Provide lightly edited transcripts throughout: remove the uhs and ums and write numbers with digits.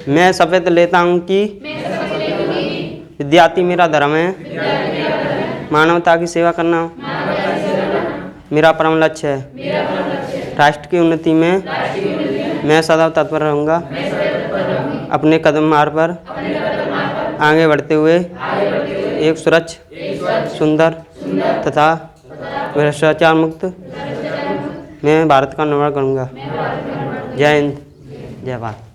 मैं शपथ लेता हूँ कि विद्यार्थी मेरा धर्म है, मानवता की सेवा करना मेरा परम लक्ष्य है। राष्ट्र की उन्नति में मैं सदा तत्पर रहूँगा। अपने कदम मार्ग पर आगे बढ़ते हुए एक स्वच्छ, सुंदर तथा भ्रष्टाचार मुक्त मैं भारत का निर्माण करूँगा। जय हिंद, जय भारत।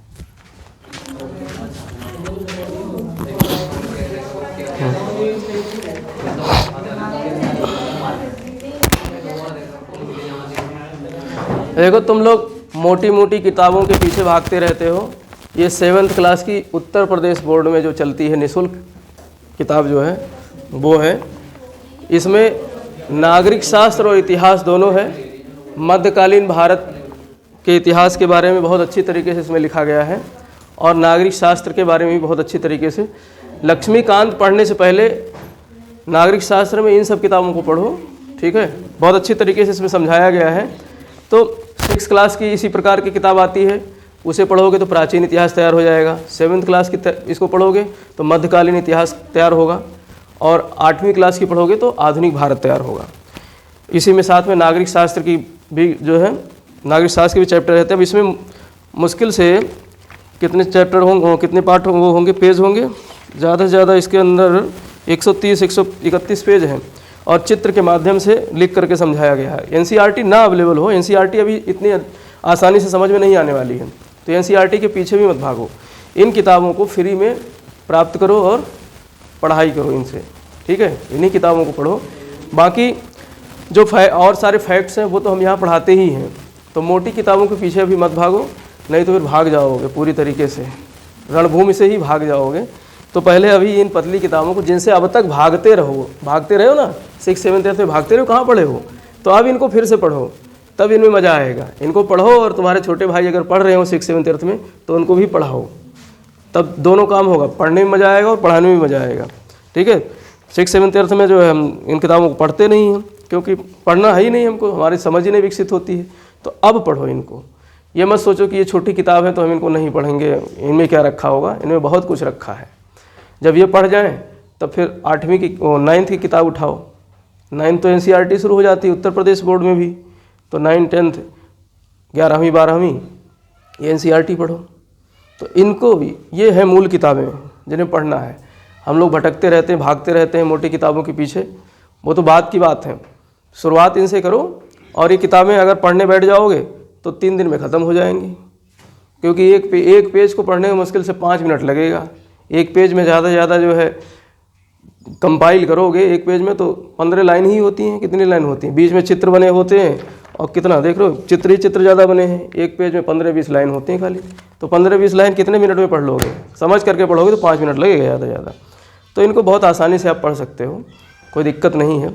देखो तुम लोग मोटी मोटी किताबों के पीछे भागते रहते हो। ये 7th क्लास की उत्तर प्रदेश बोर्ड में जो चलती है निःशुल्क किताब जो है वो है। इसमें नागरिक शास्त्र और इतिहास दोनों है। मध्यकालीन भारत के इतिहास के बारे में बहुत अच्छी तरीके से इसमें लिखा गया है और नागरिक शास्त्र के बारे में भी बहुत अच्छी तरीके से। लक्ष्मीकांत पढ़ने से पहले नागरिक शास्त्र में इन सब किताबों को पढ़ो, ठीक है। बहुत अच्छी तरीके से इसमें समझाया गया है। तो 6th क्लास की इसी प्रकार की किताब आती है, उसे पढ़ोगे तो प्राचीन इतिहास तैयार हो जाएगा। 7th क्लास की इसको पढ़ोगे तो मध्यकालीन इतिहास तैयार होगा और 8वीं क्लास की पढ़ोगे तो आधुनिक भारत तैयार होगा। इसी में साथ में नागरिक शास्त्र की भी जो है, नागरिक शास्त्र के भी चैप्टर रहते हैं। अब इसमें मुश्किल से कितने चैप्टर होंगे, कितने पार्ट होंगे, पेज होंगे ज़्यादा से ज़्यादा इसके अंदर 130-131 पेज हैं और चित्र के माध्यम से लिख करके समझाया गया है। NCERT ना अवेलेबल हो, NCERT अभी इतनी आसानी से समझ में नहीं आने वाली है, तो NCERT के पीछे भी मत भागो। इन किताबों को फ्री में प्राप्त करो और पढ़ाई करो इनसे, ठीक है। इन्हीं किताबों को पढ़ो। बाकी जो और सारे फैक्ट्स हैं वो तो हम यहाँ पढ़ाते ही हैं, तो मोटी किताबों के पीछे अभी मत भागो, नहीं तो फिर भाग जाओगे पूरी तरीके से, रणभूमि से ही भाग जाओगे। तो पहले अभी इन पतली किताबों को जिनसे अब तक भागते रहो ना, 6th 7th 8th में भागते रहो, कहाँ पढ़े हो, तो अब इनको फिर से पढ़ो, तब इनमें मज़ा आएगा। इनको पढ़ो और तुम्हारे छोटे भाई अगर पढ़ रहे हो 6th 7th 8th में तो उनको भी पढ़ाओ, तब दोनों काम होगा, पढ़ने में मज़ा आएगा और पढ़ाने में मज़ा आएगा, ठीक है। 6th 7th 8th में जो है हम इन किताबों को पढ़ते नहीं हैं क्योंकि पढ़ना है ही नहीं हमको, हमारी समझ ही नहीं विकसित होती है। तो अब पढ़ो इनको। ये मत सोचो कि ये छोटी किताब है तो हम इनको नहीं पढ़ेंगे, इनमें क्या रखा होगा, इनमें बहुत कुछ रखा है। जब ये पढ़ जाएं तब फिर 8वीं की 9th की किताब उठाओ। 9th तो NCERT शुरू हो जाती है उत्तर प्रदेश बोर्ड में भी, तो 9th 10th 11वीं 12वीं ये NCERT पढ़ो। तो इनको भी ये है मूल किताबें जिन्हें पढ़ना है। हम लोग भटकते रहते हैं, भागते रहते हैं मोटी किताबों के पीछे, वो तो बात की बात है। शुरुआत इनसे करो और ये किताबें अगर पढ़ने बैठ जाओगे तो 3 दिन में ख़त्म हो जाएंगी, क्योंकि एक पेज को पढ़ने में मुश्किल से 5 मिनट लगेगा। एक पेज में ज़्यादा से ज़्यादा जो है कंपाइल करोगे, एक पेज में तो 15 लाइन ही होती हैं। कितनी लाइन होती हैं, बीच में चित्र बने होते हैं और कितना देख लो, चित्र ही चित्र ज़्यादा बने हैं। एक पेज में 15-20 लाइन होती हैं खाली, तो 15-20 लाइन कितने मिनट में पढ़ लोगे, समझ करके पढ़ोगे तो 5 मिनट लगेगा ज़्यादा से ज़्यादा। तो इनको बहुत आसानी से आप पढ़ सकते हो, कोई दिक्कत नहीं है।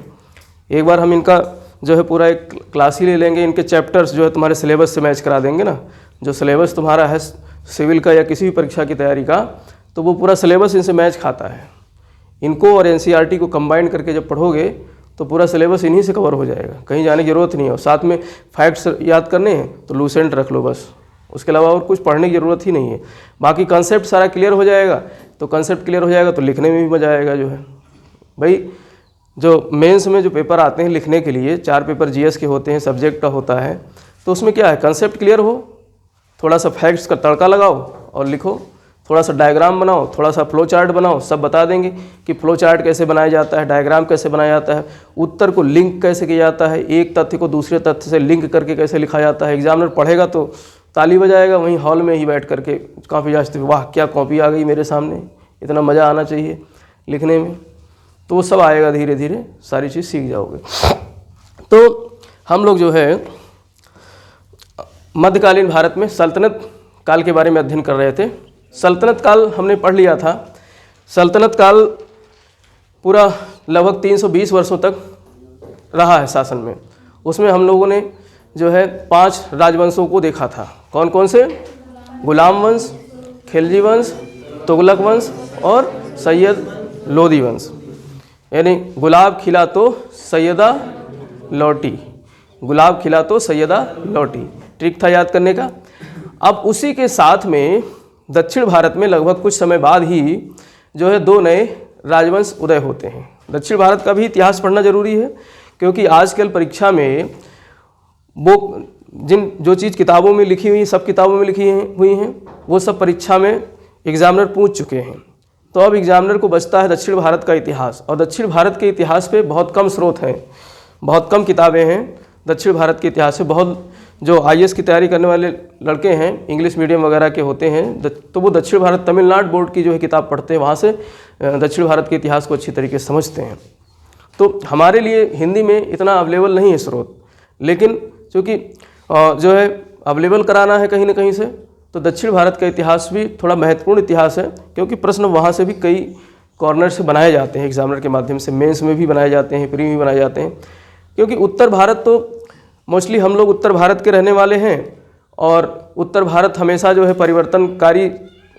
एक बार हम इनका जो है पूरा एक क्लास ही ले लेंगे, इनके चैप्टर्स जो है तुम्हारे सिलेबस से मैच करा देंगे ना। जो सिलेबस तुम्हारा है सिविल का या किसी भी परीक्षा की तैयारी का, तो वो पूरा सिलेबस इनसे मैच खाता है। इनको और NCERT को कंबाइन करके जब पढ़ोगे तो पूरा सिलेबस इन्हीं से कवर हो जाएगा, कहीं जाने की ज़रूरत नहीं है। और साथ में फैक्ट्स याद करने हैं तो लूसेंट रख लो बस, उसके अलावा और कुछ पढ़ने की ज़रूरत ही नहीं है। बाकी कंसेप्ट सारा क्लियर हो जाएगा, तो कंसेप्ट क्लियर हो जाएगा तो लिखने में भी मज़ा आएगा। जो है भाई, जो मेंस में जो पेपर आते हैं लिखने के लिए, 4 पेपर GS के होते हैं, सब्जेक्ट का होता है, तो उसमें क्या है, कंसेप्ट क्लियर हो, थोड़ा सा फैक्ट्स का तड़का लगाओ और लिखो, थोड़ा सा डायग्राम बनाओ, थोड़ा सा फ्लो चार्ट बनाओ, सब बता देंगे कि फ्लो चार्ट कैसे बनाया जाता है, डायग्राम कैसे बनाया जाता है, उत्तर को लिंक कैसे किया जाता है, एक तथ्य को दूसरे तथ्य से लिंक करके कैसे लिखा जाता है। एग्जामिनर पढ़ेगा तो ताली बजाएगा, वहीं हॉल में ही बैठ करके कॉपी जांचते, वाह क्या कॉपी आ गई मेरे सामने, इतना मज़ा आना चाहिए लिखने में। तो वो सब आएगा, धीरे धीरे सारी चीज़ सीख जाओगे। तो हम लोग जो है मध्यकालीन भारत में सल्तनत काल के बारे में अध्ययन कर रहे थे। सल्तनत काल हमने पढ़ लिया था। सल्तनत काल पूरा लगभग 320 वर्षों तक रहा है शासन में। उसमें हम लोगों ने जो है 5 राजवंशों को देखा था। कौन कौन से? गुलाम वंश, खिलजी वंश, तुगलक वंश और सैयद लोदी वंश। यानी गुलाब खिला तो सैयदा लौटी, गुलाब खिला तो सैयदा लौटी, ट्रिक था याद करने का। अब उसी के साथ में दक्षिण भारत में लगभग कुछ समय बाद ही जो है 2 नए राजवंश उदय होते हैं। दक्षिण भारत का भी इतिहास पढ़ना जरूरी है, क्योंकि आजकल परीक्षा में वो जो चीज़ किताबों में लिखी हुई, सब किताबों में लिखी हुई हैं, वो सब परीक्षा में एग्जामिनर पूछ चुके हैं। तो अब एग्जामिनर को बचता है दक्षिण भारत का इतिहास, और दक्षिण भारत के इतिहास पे बहुत कम स्रोत हैं, बहुत कम किताबें हैं दक्षिण भारत के इतिहास से। बहुत जो IAS की तैयारी करने वाले लड़के हैं, इंग्लिश मीडियम वगैरह के होते हैं, तो वो दक्षिण भारत तमिलनाडु बोर्ड की जो है किताब पढ़ते हैं, वहाँ से दक्षिण भारत के इतिहास को अच्छी तरीके से समझते हैं। तो हमारे लिए हिंदी में इतना अवेलेबल नहीं है स्रोत, लेकिन चूँकि जो है अवेलेबल कराना है कहीं ना कहीं से, तो दक्षिण भारत का इतिहास भी थोड़ा महत्वपूर्ण इतिहास है, क्योंकि प्रश्न वहाँ से भी कई कॉर्नर से बनाए जाते हैं एग्जामिनर के माध्यम से, मेंस में भी बनाए जाते हैं, प्री में भी बनाए जाते हैं। क्योंकि उत्तर भारत तो मोस्टली हम लोग उत्तर भारत के रहने वाले हैं, और उत्तर भारत हमेशा जो है परिवर्तनकारी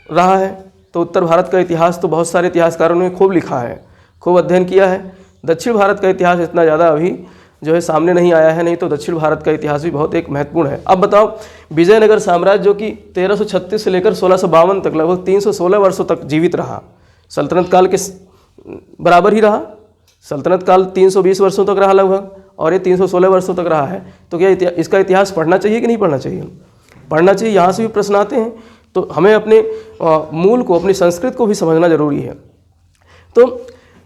रहा है, तो उत्तर भारत का इतिहास तो बहुत सारे इतिहासकारों ने खूब लिखा है, खूब अध्ययन किया है। दक्षिण भारत का इतिहास इतना ज़्यादा अभी जो है सामने नहीं आया है, नहीं तो दक्षिण भारत का इतिहास भी बहुत एक महत्वपूर्ण है। अब बताओ, विजयनगर साम्राज्य जो कि 1336 से लेकर 1652 तक लगभग 316 वर्षों तक जीवित रहा, सल्तनत काल के बराबर ही रहा। सल्तनत काल 320 वर्षों तक रहा लगभग, और ये 316 वर्षों तक रहा है। तो क्या इसका इतिहास पढ़ना चाहिए कि नहीं पढ़ना चाहिए? पढ़ना चाहिए। यहाँ से भी प्रश्न आते हैं, तो हमें अपने मूल को, अपनी संस्कृत को भी समझना जरूरी है। तो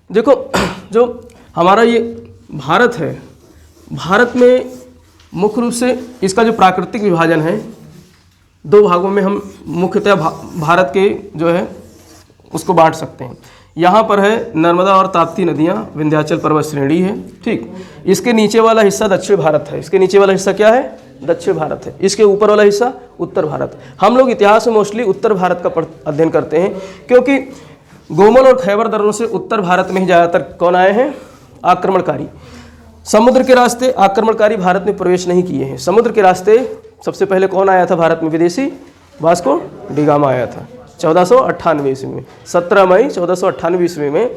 देखो, जो हमारा ये भारत है, भारत में मुख्य रूप से इसका जो प्राकृतिक विभाजन है, 2 भागों में हम मुख्यतः भारत के जो है उसको बांट सकते हैं। यहाँ पर है नर्मदा और ताप्ती नदियाँ, विंध्याचल पर्वत श्रेणी है, ठीक। इसके नीचे वाला हिस्सा दक्षिण भारत है। इसके नीचे वाला हिस्सा क्या है? दक्षिण भारत है। इसके ऊपर वाला हिस्सा उत्तर भारत। हम लोग इतिहास में मोस्टली उत्तर भारत का अध्ययन करते हैं, क्योंकि गोमल और खैबर दर्रों से उत्तर भारत में ही ज़्यादातर कौन आए हैं? आक्रमणकारी। समुद्र के रास्ते आक्रमणकारी भारत में प्रवेश नहीं किए हैं। समुद्र के रास्ते सबसे पहले कौन आया था भारत में? विदेशी वास्को डी गामा आया था 1498 ईस्वी में। 17 मई 1498 ईस्वी में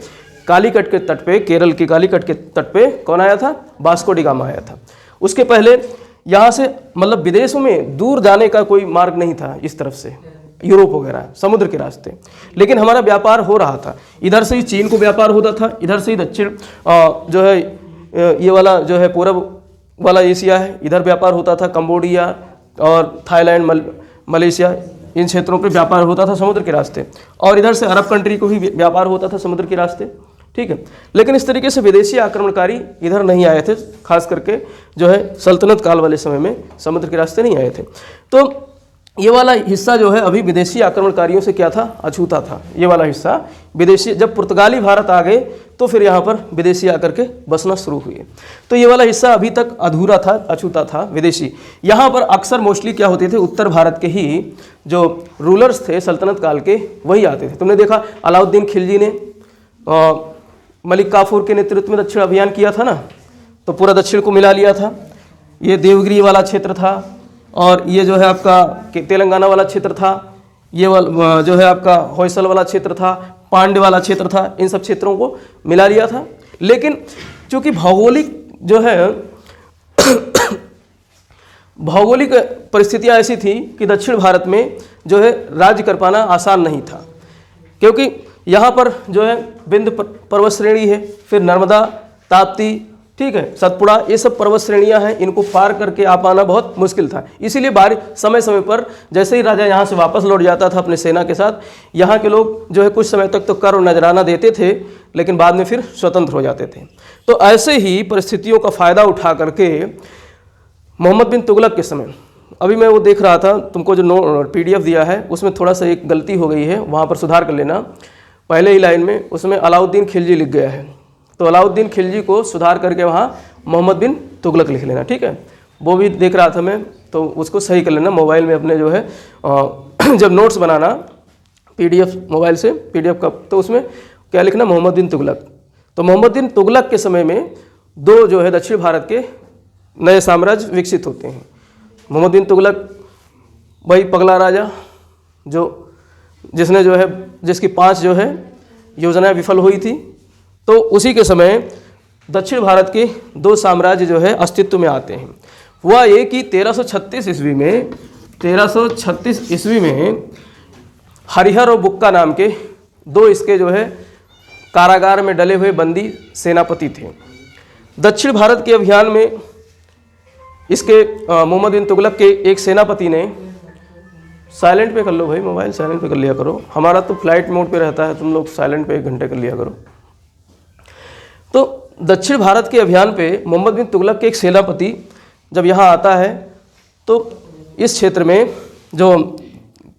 कालीकट के तट पे, केरल के कालीकट के तट पे कौन आया था? वास्को डी गामा आया था। उसके पहले यहाँ से मतलब विदेशों में दूर जाने का कोई मार्ग नहीं था इस तरफ से, यूरोप वगैरह समुद्र के रास्ते। लेकिन हमारा व्यापार हो रहा था, इधर से ही चीन को व्यापार होता था, इधर से ही दक्षिण जो है ये वाला जो है पूर्व वाला एशिया है, इधर व्यापार होता था। कंबोडिया और थाईलैंड, मलेशिया, इन क्षेत्रों पे व्यापार होता था समुद्र के रास्ते, और इधर से अरब कंट्री को भी व्यापार होता था समुद्र के रास्ते, ठीक है। लेकिन इस तरीके से विदेशी आक्रमणकारी इधर नहीं आए थे, खास करके जो है सल्तनत काल वाले समय में समुद्र के रास्ते नहीं आए थे। तो ये वाला हिस्सा जो है अभी विदेशी आक्रमणकारियों से क्या था? अछूता था। ये वाला हिस्सा विदेशी, जब पुर्तगाली भारत आ गए तो फिर यहाँ पर विदेशी आकर के बसना शुरू हुए। तो ये वाला हिस्सा अभी तक अधूरा था, अछूता था विदेशी। यहाँ पर अक्सर मोस्टली क्या होते थे? उत्तर भारत के ही जो रूलर्स थे सल्तनत काल के, वही आते थे। तुमने देखा अलाउद्दीन खिलजी ने मलिक काफूर के नेतृत्व में दक्षिण अभियान किया था ना, तो पूरा दक्षिण को मिला लिया था। ये देवगिरी वाला क्षेत्र था, और ये जो है आपका तेलंगाना वाला क्षेत्र था, ये वाला जो है आपका होयसल वाला क्षेत्र था, पांड्य वाला क्षेत्र था, इन सब क्षेत्रों को मिला लिया था। लेकिन चूंकि भौगोलिक जो है भौगोलिक परिस्थितियां ऐसी थी कि दक्षिण भारत में जो है राज्य कर पाना आसान नहीं था, क्योंकि यहाँ पर जो है विंध्य पर्वत श्रेणी है, फिर नर्मदा, ताप्ती, ठीक है, सतपुड़ा, ये सब पर्वत श्रेणियां हैं, इनको पार करके आ पाना बहुत मुश्किल था। इसीलिए समय समय पर जैसे ही राजा यहाँ से वापस लौट जाता था अपने सेना के साथ, यहाँ के लोग जो है कुछ समय तक तो कर और नजराना देते थे, लेकिन बाद में फिर स्वतंत्र हो जाते थे। तो ऐसे ही परिस्थितियों का फ़ायदा उठा करके मोहम्मद बिन तुगलक के समय, अभी मैं वो देख रहा था, तुमको जो PDF दिया है उसमें थोड़ा सा एक गलती हो गई है, वहाँ पर सुधार कर लेना। पहले ही लाइन में उसमें अलाउद्दीन खिलजी लिख गया है, तो अलाउद्दीन खिलजी को सुधार करके वहाँ मोहम्मद बिन तुगलक लिख लेना, ठीक है। वो भी देख रहा था मैं, तो उसको सही कर लेना मोबाइल में अपने जो है जब नोट्स बनाना PDF मोबाइल से PDF का, तो उसमें क्या लिखना? मोहम्मद बिन तुगलक। तो मोहम्मद बिन तुगलक के समय में 2 जो है दक्षिण भारत के नए साम्राज्य विकसित होते हैं। मोहम्मद बिन तुगलक वही पगला राजा जिसने जो है जिसकी 5 जो है योजनाएं विफल हुई थी। तो उसी के समय दक्षिण भारत के 2 साम्राज्य जो है अस्तित्व में आते हैं। हुआ ये कि 1336 ईस्वी में हरिहर और बुक्का नाम के दो इसके जो है कारागार में डले हुए बंदी सेनापति थे। दक्षिण भारत के अभियान में इसके मोहम्मद बिन तुगलक के एक सेनापति ने, साइलेंट पे कर लो भाई, मोबाइल साइलेंट पे कर लिया करो, हमारा तो फ्लाइट मोड पे रहता है, तुम लोग साइलेंट पे 1 घंटे कर लिया करो। तो दक्षिण भारत के अभियान पे मोहम्मद बिन तुगलक के एक सेनापति जब यहाँ आता है तो इस क्षेत्र में जो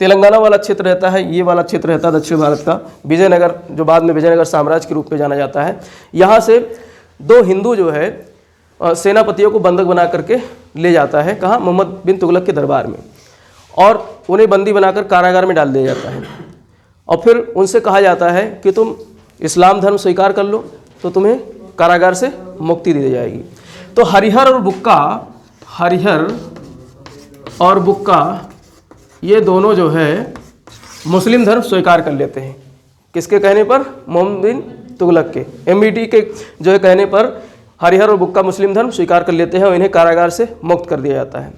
तेलंगाना वाला क्षेत्र रहता है, ये वाला क्षेत्र रहता है दक्षिण भारत का, विजयनगर, जो बाद में विजयनगर साम्राज्य के रूप में जाना जाता है, यहाँ से 2 हिंदू जो है सेनापतियों को बंधक बना करके ले जाता है, कहाँ, मोहम्मद बिन तुगलक के दरबार में, और उन्हें बंदी बनाकर कारागार में डाल दिया जाता है। और फिर उनसे कहा जाता है कि तुम इस्लाम धर्म स्वीकार कर लो तो तुम्हें कारागार से मुक्ति दी जाएगी। तो हरिहर और बुक्का ये दोनों जो है मुस्लिम धर्म स्वीकार कर लेते हैं। किसके कहने पर? मोहम्मद बिन तुगलक के, MBT के जो है कहने पर हरिहर और बुक्का मुस्लिम धर्म स्वीकार कर लेते हैं और इन्हें कारागार से मुक्त कर दिया जाता है।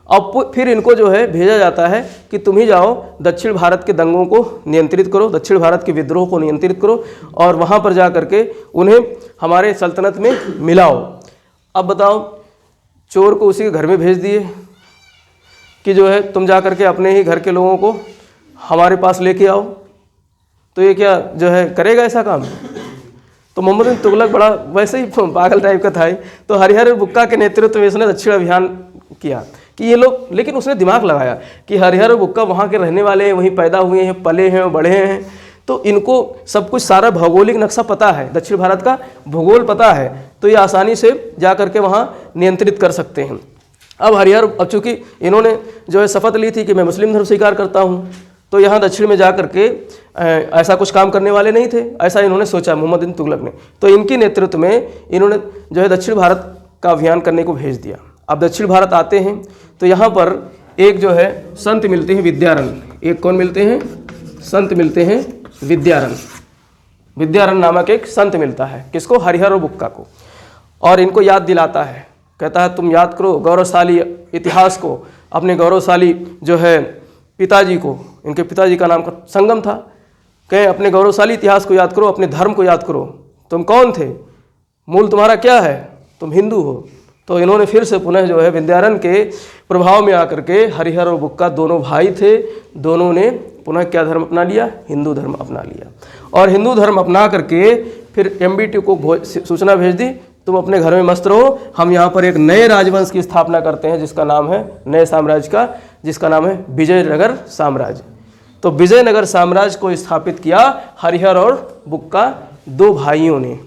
अब फिर इनको जो है भेजा जाता है कि तुम ही जाओ दक्षिण भारत के दंगों को नियंत्रित करो, दक्षिण भारत के विद्रोह को नियंत्रित करो और वहाँ पर जा करके उन्हें हमारे सल्तनत में मिलाओ। अब बताओ, चोर को उसी के घर में भेज दिए कि जो है तुम जा करके अपने ही घर के लोगों को हमारे पास लेके आओ, तो ये क्या जो है करेगा ऐसा काम? तो मोहम्मद बिन तुगलक बड़ा वैसे ही पागल टाइप का था ही। तो हरिहर और बुक्का के नेतृत्व में इसने दक्षिण अभियान किया कि ये लोग, लेकिन उसने दिमाग लगाया कि हरिहर और बुक्का वहाँ के रहने वाले हैं, वहीं पैदा हुए हैं, पले हैं और बढ़े हैं, तो इनको सब कुछ सारा भौगोलिक नक्शा पता है, दक्षिण भारत का भूगोल पता है, तो ये आसानी से जा करके वहाँ नियंत्रित कर सकते हैं। अब चूँकि इन्होंने जो है शपथ ली थी कि मैं मुस्लिम धर्म स्वीकार करता हूँ, तो यहाँ दक्षिण में जा करके ऐसा कुछ काम करने वाले नहीं थे, ऐसा इन्होंने सोचा मोहम्मद बिन तुगलक ने। तो इनके नेतृत्व में इन्होंने जो है दक्षिण भारत का अभियान करने को भेज दिया। अब दक्षिण भारत आते हैं तो यहाँ पर एक जो है संत मिलते हैं, विद्यारण। एक कौन मिलते हैं? संत मिलते हैं, विद्यारण। विद्यारण नामक एक संत मिलता है, किसको? हरिहर और बुक्का को। और इनको याद दिलाता है, कहता है तुम याद करो गौरवशाली इतिहास को, अपने गौरवशाली जो है पिताजी को, इनके पिताजी का नाम संगम था, कहें अपने गौरवशाली इतिहास को याद करो, अपने धर्म को याद करो, तुम कौन थे, मूल तुम्हारा क्या है, तुम हिंदू हो। तो इन्होंने फिर से पुनः जो है विद्यारण के प्रभाव में आकर के, हरिहर और बुक्का दोनों भाई थे, दोनों ने पुनः क्या धर्म अपना लिया? हिंदू धर्म अपना लिया। और हिंदू धर्म अपना करके फिर MBT को सूचना भेज दी, तुम अपने घर में मस्त रहो, हम यहाँ पर एक नए राजवंश की स्थापना करते हैं जिसका नाम है, नए साम्राज्य का, जिसका नाम है विजयनगर साम्राज्य। तो विजयनगर साम्राज्य को स्थापित किया हरिहर और बुक्का, 2 भाइयों ने।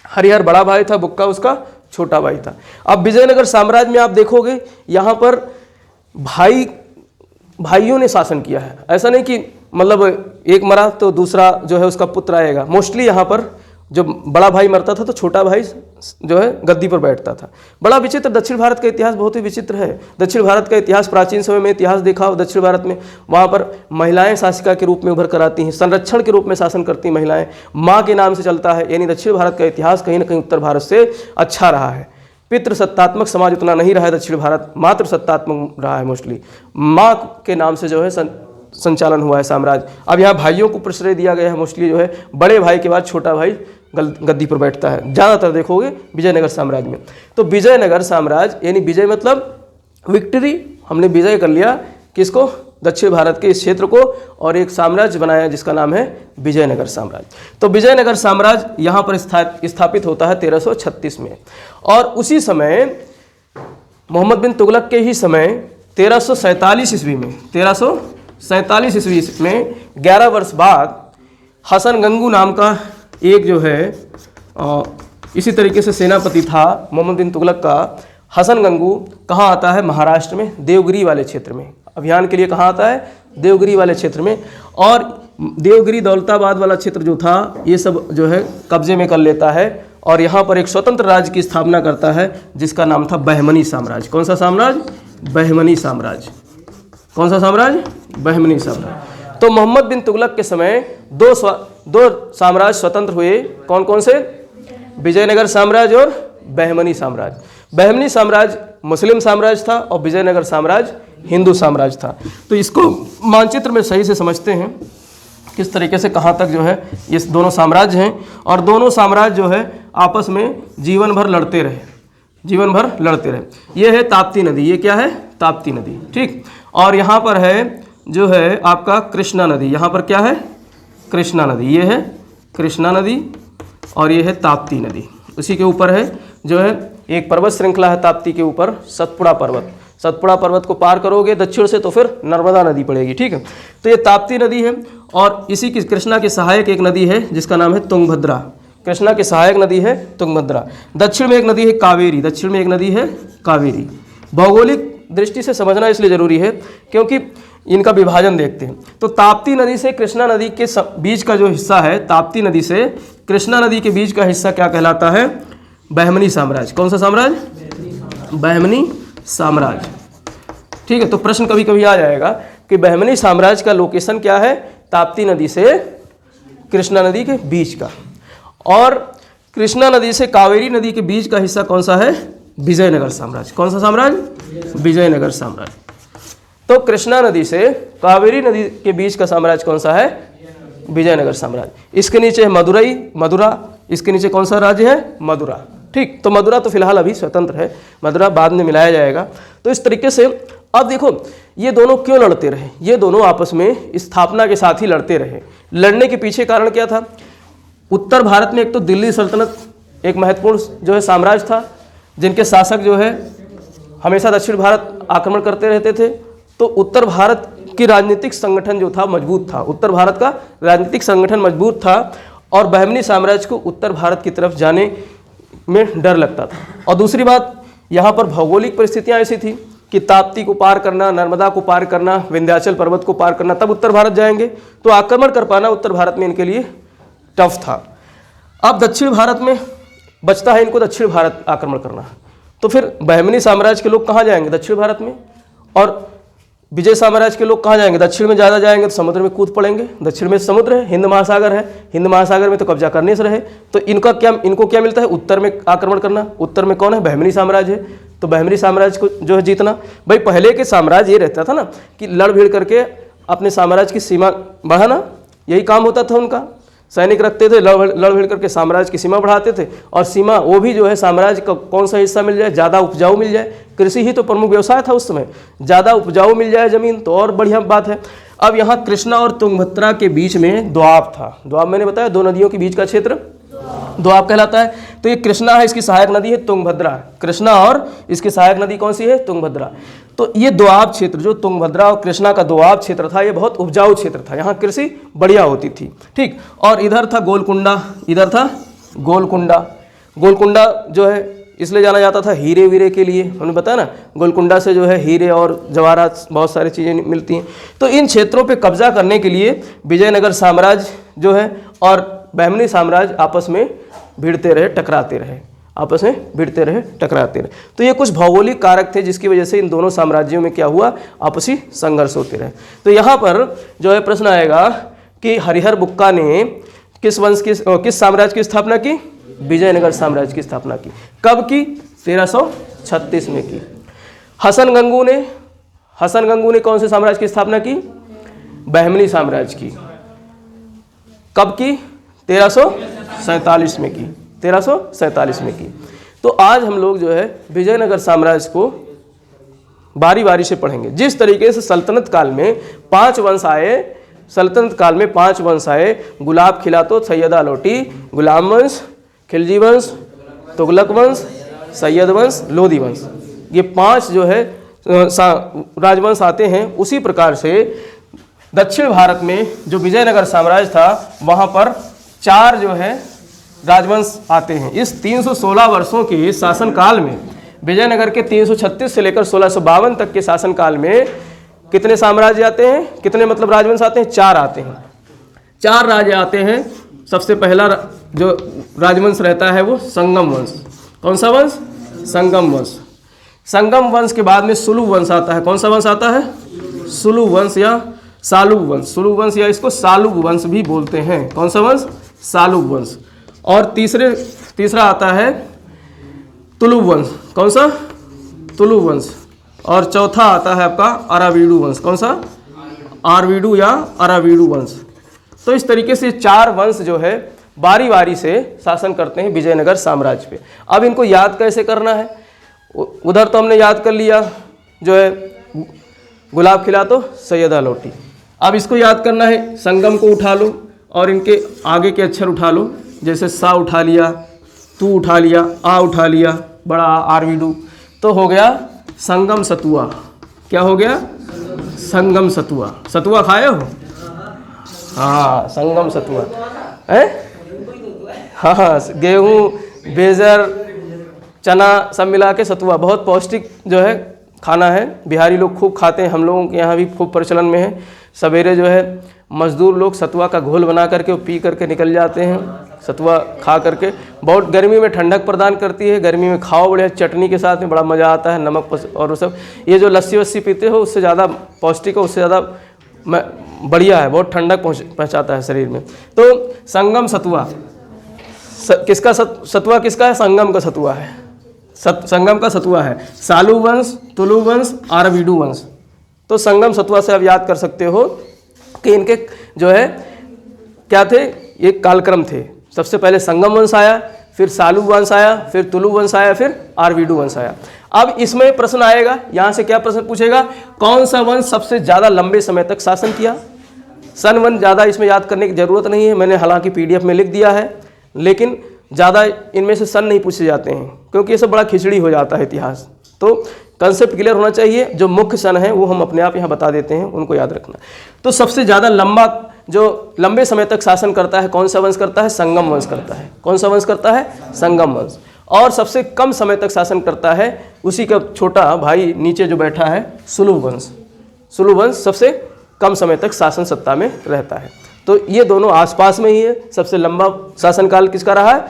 हरिहर बड़ा भाई था, बुक्का उसका छोटा भाई था। अब विजयनगर साम्राज्य में आप देखोगे यहाँ पर भाइयों ने शासन किया है, ऐसा नहीं कि मतलब एक मरा तो दूसरा जो है उसका पुत्र आएगा। मोस्टली यहाँ पर जो बड़ा भाई मरता था तो छोटा भाई जो है गद्दी पर बैठता था। बड़ा विचित्र, दक्षिण भारत का इतिहास बहुत ही विचित्र है। दक्षिण भारत का इतिहास, प्राचीन समय में इतिहास देखा हो दक्षिण भारत में, वहाँ पर महिलाएं शासिका के रूप में उभर कर आती हैं, संरक्षण के रूप में शासन करती महिलाएं, माँ के नाम से चलता है। यानी दक्षिण भारत का इतिहास कहीं ना कहीं उत्तर भारत से अच्छा रहा है। पितृसत्तात्मक समाज उतना नहीं रहा है दक्षिण भारत, मातृ सत्तात्मक रहा है। मोस्टली माँ के नाम से जो है संचालन हुआ है साम्राज्य। अब यहाँ भाइयों को प्रश्रय दिया गया है, मोस्टली जो है बड़े भाई के बाद छोटा भाई गद्दी पर बैठता है, ज़्यादातर देखोगे विजयनगर साम्राज्य में। तो विजयनगर साम्राज्य यानी विजय मतलब विक्ट्री, हमने विजय कर लिया किसको? दक्षिण भारत के इस क्षेत्र को, और एक साम्राज्य बनाया जिसका नाम है विजयनगर साम्राज्य। तो विजयनगर साम्राज्य यहाँ पर स्थापित होता है 1336 में। और उसी समय मोहम्मद बिन तुगलक के ही समय 1347 ईस्वी में, 1347 ईस्वी में 11 वर्ष बाद हसन गंगू नाम का एक जो है इसी तरीके से सेनापति था मोहम्मद बिन तुगलक का। हसन गंगू कहाँ आता है? महाराष्ट्र में देवगिरी वाले क्षेत्र में। अभियान के लिए कहाँ आता है? देवगिरी वाले क्षेत्र में। और देवगिरी दौलताबाद वाला क्षेत्र जो था ये सब जो है कब्जे में कर लेता है और यहाँ पर एक स्वतंत्र राज्य की स्थापना करता है जिसका नाम था बहमनी साम्राज्य। कौन सा साम्राज्य? बहमनी साम्राज्य। कौन सा साम्राज्य? बहमनी साम्राज्य। तो मोहम्मद बिन तुगलक के समय दो साम्राज्य स्वतंत्र हुए। कौन कौन से? विजयनगर साम्राज्य और बहमनी साम्राज्य। बहमनी साम्राज्य मुस्लिम साम्राज्य था और विजयनगर साम्राज्य हिंदू साम्राज्य था। तो इसको मानचित्र में सही से समझते हैं किस तरीके से कहाँ तक जो है ये दोनों साम्राज्य हैं, और दोनों साम्राज्य जो है आपस में जीवन भर लड़ते रहे, जीवन भर लड़ते रहे। ये है ताप्ती नदी, ये क्या है ताप्ती नदी, ठीक। और यहाँ पर है जो है आपका कृष्णा नदी, यहाँ पर क्या है कृष्णा नदी, ये है कृष्णा नदी और ये है ताप्ती नदी। उसी के ऊपर है जो है एक पर्वत श्रृंखला है ताप्ती के ऊपर, सतपुड़ा पर्वत। सतपुड़ा पर्वत को पार करोगे दक्षिण से तो फिर नर्मदा नदी पड़ेगी, ठीक है। तो ये ताप्ती नदी है और इसी की कृष्णा की सहायक एक नदी है जिसका नाम है तुंगभद्रा। कृष्णा की सहायक नदी है तुंगभद्रा। दक्षिण में एक नदी है कावेरी, दक्षिण में एक नदी है कावेरी। भौगोलिक दृष्टि से समझना इसलिए जरूरी है क्योंकि इनका विभाजन देखते हैं। तो ताप्ती नदी से कृष्णा नदी के बीच का जो हिस्सा है, ताप्ती नदी से कृष्णा नदी के बीच का हिस्सा क्या कहलाता है, बहमनी साम्राज्य। कौन सा साम्राज्य, बहमनी साम्राज्य, ठीक है। तो प्रश्न कभी कभी आ जाएगा कि बहमनी साम्राज्य का लोकेशन क्या है, ताप्ती नदी से कृष्णा नदी के बीच का, और कृष्णा नदी से कावेरी नदी के बीच का हिस्सा कौन सा है, विजयनगर साम्राज्य। कौन सा साम्राज्य, विजयनगर साम्राज्य। तो कृष्णा नदी से कावेरी नदी के बीच का साम्राज्य कौन सा है, विजयनगर साम्राज्य। इसके नीचे है मदुरई, मदुरा, इसके नीचे कौन सा राज्य है, मदुरा, ठीक। तो मदुरा तो फिलहाल अभी स्वतंत्र है, मदुरा बाद में मिलाया जाएगा। तो इस तरीके से अब देखो ये दोनों क्यों लड़ते रहे, ये दोनों आपस में स्थापना के साथ ही लड़ते रहे। लड़ने के पीछे कारण क्या था, उत्तर भारत में एक तो दिल्ली सल्तनत एक महत्वपूर्ण जो है साम्राज्य था, जिनके शासक जो है हमेशा दक्षिण भारत आक्रमण करते रहते थे। तो उत्तर भारत की राजनीतिक संगठन जो था मजबूत था, उत्तर भारत का राजनीतिक संगठन मजबूत था और बहमनी साम्राज्य को उत्तर भारत की तरफ जाने में डर लगता था। और दूसरी बात, यहाँ पर भौगोलिक परिस्थितियाँ ऐसी थी कि ताप्ती को पार करना, नर्मदा को पार करना, विंध्याचल पर्वत को पार करना, तब उत्तर भारत जाएंगे। तो आक्रमण कर पाना उत्तर भारत में इनके लिए टफ था। अब दक्षिण भारत में बचता है इनको दक्षिण भारत आक्रमण करना, तो फिर बहमनी साम्राज्य के लोग कहाँ जाएंगे, दक्षिण भारत में, और विजय साम्राज्य के लोग कहाँ जाएंगे, दक्षिण में ज़्यादा जाएंगे तो समुद्र में कूद पड़ेंगे। दक्षिण में समुद्र है, हिंद महासागर है, हिंद महासागर में तो कब्जा करने से रहे। तो इनको क्या मिलता है, उत्तर में आक्रमण करना। उत्तर में कौन है, बहमनी साम्राज्य है। तो बहमनी साम्राज्य को जो है जीतना, भाई पहले के साम्राज्य ये रहता था ना कि लड़ भिड़ करके अपने साम्राज्य की सीमा बढ़ाना, यही काम होता था उनका। सैनिक रखते थे, लड़ भिड़ करके साम्राज्य की सीमा बढ़ाते थे, और सीमा वो भी जो है साम्राज्य का कौन सा हिस्सा मिल जाए, ज़्यादा उपजाऊ मिल जाए। कृषि ही तो प्रमुख व्यवसाय था उस समय, ज़्यादा उपजाऊ मिल जाए ज़मीन तो और बढ़िया बात है। अब यहाँ कृष्णा और तुंगभद्रा के बीच में दोआब था। दोआब मैंने बताया दो नदियों के बीच का क्षेत्र दोआब कहलाता है। तो ये कृष्णा है, इसकी सहायक नदी है तुंगभद्रा। कृष्णा और इसकी सहायक नदी कौन सी है, तुंगभद्रा। तो ये दोआब क्षेत्र जो तुंगभद्रा और कृष्णा का दोआब क्षेत्र था, ये बहुत उपजाऊ क्षेत्र था, यहाँ कृषि बढ़िया होती थी, ठीक। और इधर था गोलकुंडा, इधर था गोलकुंडा। गोलकुंडा जो है इसलिए जाना जाता था हीरे वीरे के लिए, हमने बताया ना, गोलकुंडा से जो है हीरे और जवाहरात बहुत सारी चीज़ें मिलती हैं। तो इन क्षेत्रों पे कब्जा करने के लिए विजयनगर साम्राज्य जो है और बहमनी साम्राज्य आपस में भिड़ते रहे, टकराते रहे, आपस में भिड़ते रहे, टकराते रहे। तो ये कुछ भौगोलिक कारक थे जिसकी वजह से इन दोनों साम्राज्यों में क्या हुआ, आपसी संघर्ष होते रहे। तो यहाँ पर जो है प्रश्न आएगा कि हरिहर बुक्का ने किस साम्राज्य की स्थापना की, विजयनगर साम्राज्य की स्थापना की। कब की, 1336 में की। हसन गंगू ने कौन से साम्राज्य की स्थापना की, बहमनी साम्राज्य की। कब की, 1347 में की, 1347 में की। तो आज हम लोग जो है विजयनगर साम्राज्य को बारी बारी से पढ़ेंगे। जिस तरीके से सल्तनत काल में 5 वंश आए, गुलाब खिला तो सैयदा लौटी, गुलाम वंश, खिलजी वंश, तुगलक वंश, सैयद वंश, लोधी वंश, ये 5 जो है राजवंश आते हैं। उसी प्रकार से दक्षिण भारत में जो विजयनगर साम्राज्य था वहाँ पर 4 जो है राजवंश आते हैं। इस 316 वर्षों के शासनकाल में, विजयनगर के 336 से लेकर 1652 तक के शासनकाल में कितने साम्राज्य आते हैं, कितने मतलब राजवंश आते हैं, 4 आते हैं। 4 राज्य आते हैं। सबसे पहला जो राजवंश रहता है वो संगम वंश। कौन सा वंश, संगम वंश। संगम वंश के बाद में सुलु वंश आता है। कौन सा वंश आता है, सुलु वंश या सालुब वंश। सुलु वंश या इसको सालुब वंश भी बोलते हैं। कौन सा वंश, सालुब वंश। और तीसरा आता है तुलु वंश। कौन सा? तुलु वंश। और चौथा आता है आपका अरावीडू वंश। कौन सा? आरवीडू या अरावीडू वंश। तो इस तरीके से 4 वंश जो है बारी बारी से शासन करते हैं विजयनगर साम्राज्य पे। अब इनको याद कैसे करना है? उधर तो हमने याद कर लिया, जो है गुलाब खिला तो सैयदा लौटी। अब इसको याद करना है, संगम को उठा लो और इनके आगे के अक्षर उठा लो। जैसे सा उठा लिया, तू उठा लिया, आ उठा लिया, बड़ा आरवीडू, तो हो गया संगम सतुआ। क्या हो गया? संगम सतुआ। सतुआ खाए हो? हाँ, संगम सतुआ है। हाँ, गेहूँ, बेजर, चना सब मिला के सतुआ, बहुत पौष्टिक जो है खाना है। बिहारी लोग खूब खाते हैं, हम लोगों के यहाँ भी खूब प्रचलन में है। सवेरे जो है मजदूर लोग सतुआ का घोल बना करके वो पी करके निकल जाते हैं। सतुआ खा करके बहुत गर्मी में ठंडक प्रदान करती है। गर्मी में खाओ बढ़िया चटनी के साथ में, बड़ा मज़ा आता है। नमक और वो सब, ये जो लस्सी वस्सी पीते हो उससे ज़्यादा पौष्टिक है, उससे ज़्यादा बढ़िया है, बहुत ठंडक पहुँचाता है शरीर में। तो संगम सतुआ किसका? सतुआ किसका है? संगम का सतुआ है। संगम का सतुआ है। सालू वंश, तुलु वंश, आरवीडू वंश। तो संगम सतुआ से आप याद कर सकते हो कि इनके जो है क्या थे, ये कालक्रम थे। सबसे पहले संगम वंश आया, फिर सालू वंश आया, फिर तुलु वंश आया, फिर आरवीडू वंश आया। अब इसमें प्रश्न आएगा, यहाँ से क्या प्रश्न पूछेगा? कौन सा वंश सबसे ज़्यादा लंबे समय तक शासन किया? सन वन ज़्यादा इसमें याद करने की ज़रूरत नहीं है, मैंने हालांकि PDF में लिख दिया है, लेकिन ज़्यादा इनमें से सन नहीं पूछे जाते हैं क्योंकि ये सब बड़ा खिचड़ी हो जाता है इतिहास। तो कंसेप्ट क्लियर होना चाहिए। जो मुख्य सन है वो हम अपने आप यहाँ बता देते हैं, उनको याद रखना। तो सबसे ज़्यादा लंबा, जो लंबे समय तक शासन करता है, कौन सा वंश करता है? संगम वंश करता है। कौन सा वंश करता है? संगम वंश। और सबसे कम समय तक शासन करता है उसी का छोटा भाई नीचे जो बैठा है, सुलु वंश। सुलु वंश सबसे कम समय तक शासन सत्ता में रहता है। तो ये दोनों आसपास में ही है। सबसे लंबा शासनकाल किसका रहा है?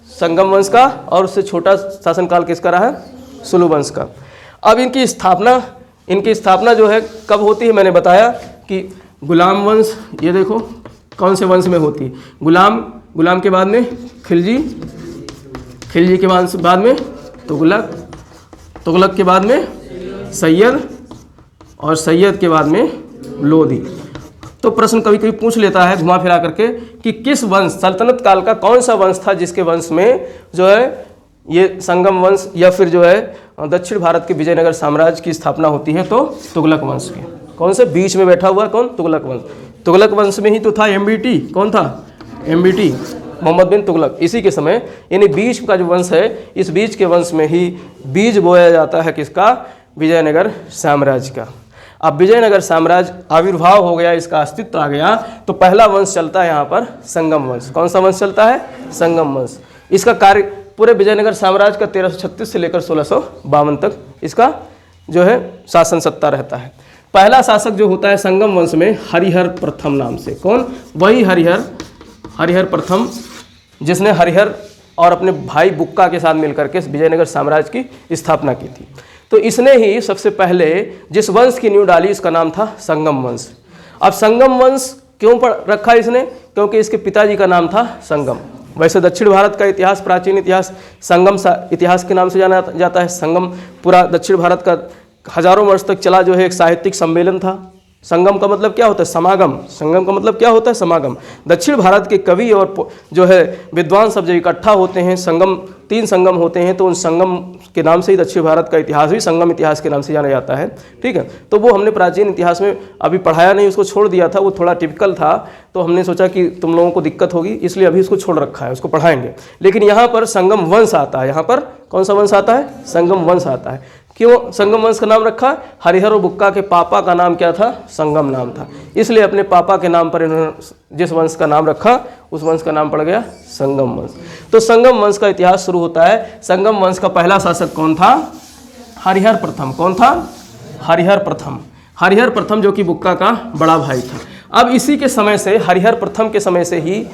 संगम वंश का। और उससे छोटा शासनकाल किसका रहा है? सुलु वंश का। अब इनकी स्थापना जो है कब होती है? मैंने बताया कि गुलाम वंश, ये देखो कौन से वंश में होती है? गुलाम के बाद में खिलजी के बाद में तुगलक के बाद में सैयद, और सैयद के बाद में लोधी। तो प्रश्न कभी कभी पूछ लेता है घुमा फिरा करके कि किस वंश, सल्तनत काल का कौन सा वंश था जिसके वंश में जो है ये संगम वंश या फिर जो है दक्षिण भारत के विजयनगर साम्राज्य की स्थापना होती है? तो तुगलक वंश के। कौन से? बीच में बैठा हुआ कौन? तुगलक वंश। तुगलक वंश में ही तो था MBT। कौन था? MBT, मोहम्मद बिन तुगलक। इसी के समय, यानी बीच का जो वंश है, इस बीच के वंश में ही बीज बोया जाता है किसका? विजयनगर साम्राज्य का। अब विजयनगर साम्राज्य आविर्भाव हो गया, इसका अस्तित्व आ गया, तो पहला वंश चलता है यहाँ पर संगम वंश। कौन सा वंश चलता है? संगम वंश। इसका कार्य पूरे विजयनगर साम्राज्य का 1336 से लेकर 1652 तक इसका जो है शासन सत्ता रहता है। पहला शासक जो होता है संगम वंश में, हरिहर प्रथम नाम से। कौन? वही हरिहर प्रथम, जिसने हरिहर और अपने भाई बुक्का के साथ मिलकर के विजयनगर साम्राज्य की स्थापना की थी। तो इसने ही सबसे पहले जिस वंश की नींव डाली, इसका नाम था संगम वंश। अब संगम वंश क्यों रखा इसने? क्योंकि इसके पिताजी का नाम था संगम। वैसे दक्षिण भारत का इतिहास, प्राचीन इतिहास संगम इतिहास के नाम से जाना जाता है। संगम पूरा दक्षिण भारत का हजारों वर्ष तक चला जो है एक साहित्यिक सम्मेलन था। संगम का मतलब क्या होता है? समागम। संगम का मतलब क्या होता है? समागम। दक्षिण भारत के कवि और जो है विद्वान सब जब इकट्ठा होते हैं, संगम, 3 संगम होते हैं, तो उन संगम के नाम से ही दक्षिण भारत का इतिहास भी संगम इतिहास के नाम से जाना जाता है। ठीक है, तो वो हमने प्राचीन इतिहास में अभी पढ़ाया नहीं, उसको छोड़ दिया था, वो थोड़ा टिपिकल था, तो हमने सोचा कि तुम लोगों को दिक्कत होगी, इसलिए अभी उसको छोड़ रखा है, उसको पढ़ाएंगे। लेकिन यहाँ पर संगम वंश आता है। यहाँ पर कौन सा वंश आता है? संगम वंश आता है। क्यों संगम वंश का नाम रखा? हरिहर और बुक्का के पापा का नाम क्या था? संगम नाम था, इसलिए अपने पापा के नाम पर इन्होंने जिस वंश का नाम रखा उस वंश का नाम पड़ गया संगम वंश। तो संगम वंश का इतिहास शुरू होता है। संगम वंश का पहला शासक कौन था? हरिहर प्रथम। कौन था? हरिहर प्रथम। हरिहर प्रथम जो कि बुक्का का बड़ा भाई था। अब इसी के समय से, हरिहर प्रथम के समय से ही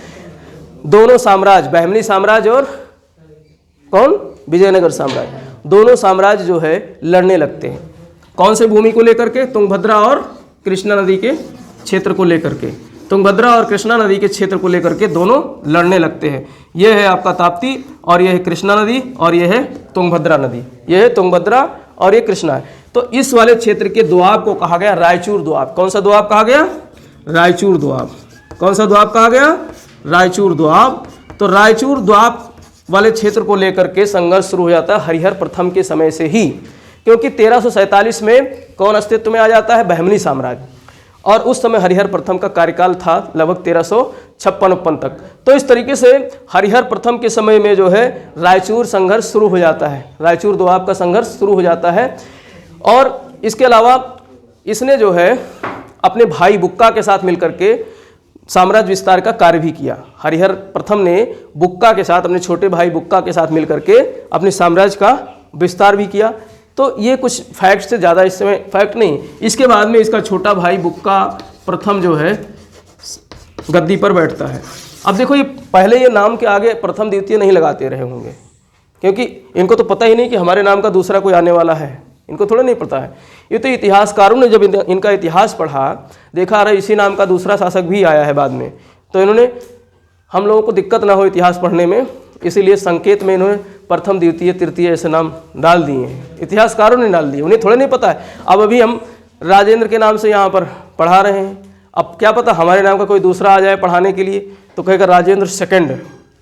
दोनों साम्राज्य, बहमनी साम्राज्य और कौन? विजयनगर साम्राज्य, दोनों साम्राज्य जो है लड़ने लगते हैं। कौन से भूमि को लेकर के? तुंगभद्रा और कृष्णा नदी के क्षेत्र को लेकर के। तुंगभद्रा और कृष्णा नदी के क्षेत्र को लेकर के दोनों लड़ने लगते हैं। ये है आपका ताप्ती और ये है कृष्णा नदी और ये है तुंगभद्रा नदी। ये है तुंगभद्रा और ये कृष्णा है। तो इस वाले क्षेत्र के दोआब को कहा गया रायचूर दोआब। कौन सा दोआब कहा गया? रायचूर दोआब। कौन सा दोआब कहा गया? रायचूर दोआब। तो रायचूर दोआब वाले क्षेत्र को लेकर के संघर्ष शुरू हो जाता है हरिहर प्रथम के समय से ही, क्योंकि 1347 में कौन अस्तित्व में आ जाता है? बहमनी साम्राज्य। और उस समय हरिहर प्रथम का कार्यकाल था लगभग 1356 तक। तो इस तरीके से हरिहर प्रथम के समय में जो है रायचूर संघर्ष शुरू हो जाता है, रायचूर दोआब का संघर्ष शुरू हो जाता है। और इसके अलावा इसने जो है अपने भाई बुक्का के साथ मिलकर के साम्राज्य विस्तार का कार्य भी किया। हरिहर प्रथम ने बुक्का के साथ, अपने छोटे भाई बुक्का के साथ मिलकर के अपने साम्राज्य का विस्तार भी किया। तो ये कुछ फैक्ट से ज़्यादा इस समय फैक्ट नहीं। इसके बाद में इसका छोटा भाई बुक्का प्रथम जो है गद्दी पर बैठता है। अब देखो ये पहले ये नाम के आगे प्रथम द्वितीय नहीं लगाते रहे होंगे, क्योंकि इनको तो पता ही नहीं कि हमारे नाम का दूसरा कोई आने वाला है, इनको थोड़ा नहीं पता है। ये तो इतिहासकारों ने जब इनका इतिहास पढ़ा, देखा अरे इसी नाम का दूसरा शासक भी आया है बाद में, तो इन्होंने हम लोगों को दिक्कत ना हो इतिहास पढ़ने में, इसीलिए संकेत में इन्होंने प्रथम द्वितीय तृतीय ऐसे नाम डाल दिए हैं। इतिहासकारों ने डाल दिए, उन्हें थोड़ा नहीं पता है। अब अभी हम राजेंद्र के नाम से यहाँ पर पढ़ा रहे हैं, अब क्या पता हमारे नाम का कोई दूसरा आ जाए पढ़ाने के लिए, तो कहेगा राजेंद्र सेकंड।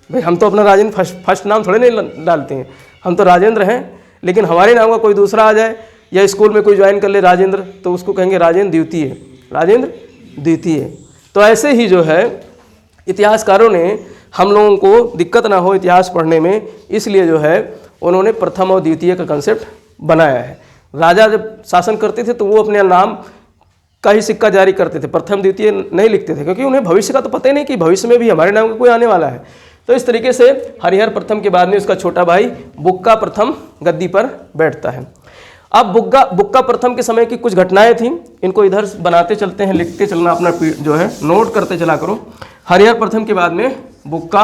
भाई हम तो अपना राजेंद्र फर्स्ट नाम थोड़े नहीं डालते हैं, हम तो राजेंद्र हैं, लेकिन हमारे नाम का कोई दूसरा आ जाए या स्कूल में कोई ज्वाइन कर ले राजेंद्र, तो उसको कहेंगे राजेंद्र द्वितीय, राजेंद्र द्वितीय। तो ऐसे ही जो है इतिहासकारों ने हम लोगों को दिक्कत ना हो इतिहास पढ़ने में, इसलिए जो है उन्होंने प्रथम और द्वितीय का कंसेप्ट बनाया है। राजा जब शासन करते थे तो वो अपने नाम का ही सिक्का जारी करते थे, प्रथम द्वितीय नहीं लिखते थे, क्योंकि उन्हें भविष्य का तो पता ही नहीं कि भविष्य में भी हमारे नाम का कोई आने वाला है। तो इस तरीके से हरिहर प्रथम के बाद में उसका छोटा भाई बुक्का प्रथम गद्दी पर बैठता है। अब बुक्का प्रथम के समय की कुछ घटनाएं थीं, इनको इधर बनाते चलते हैं, लिखते चलना, अपना जो है नोट करते चला करो। हरिहर प्रथम के बाद में बुक्का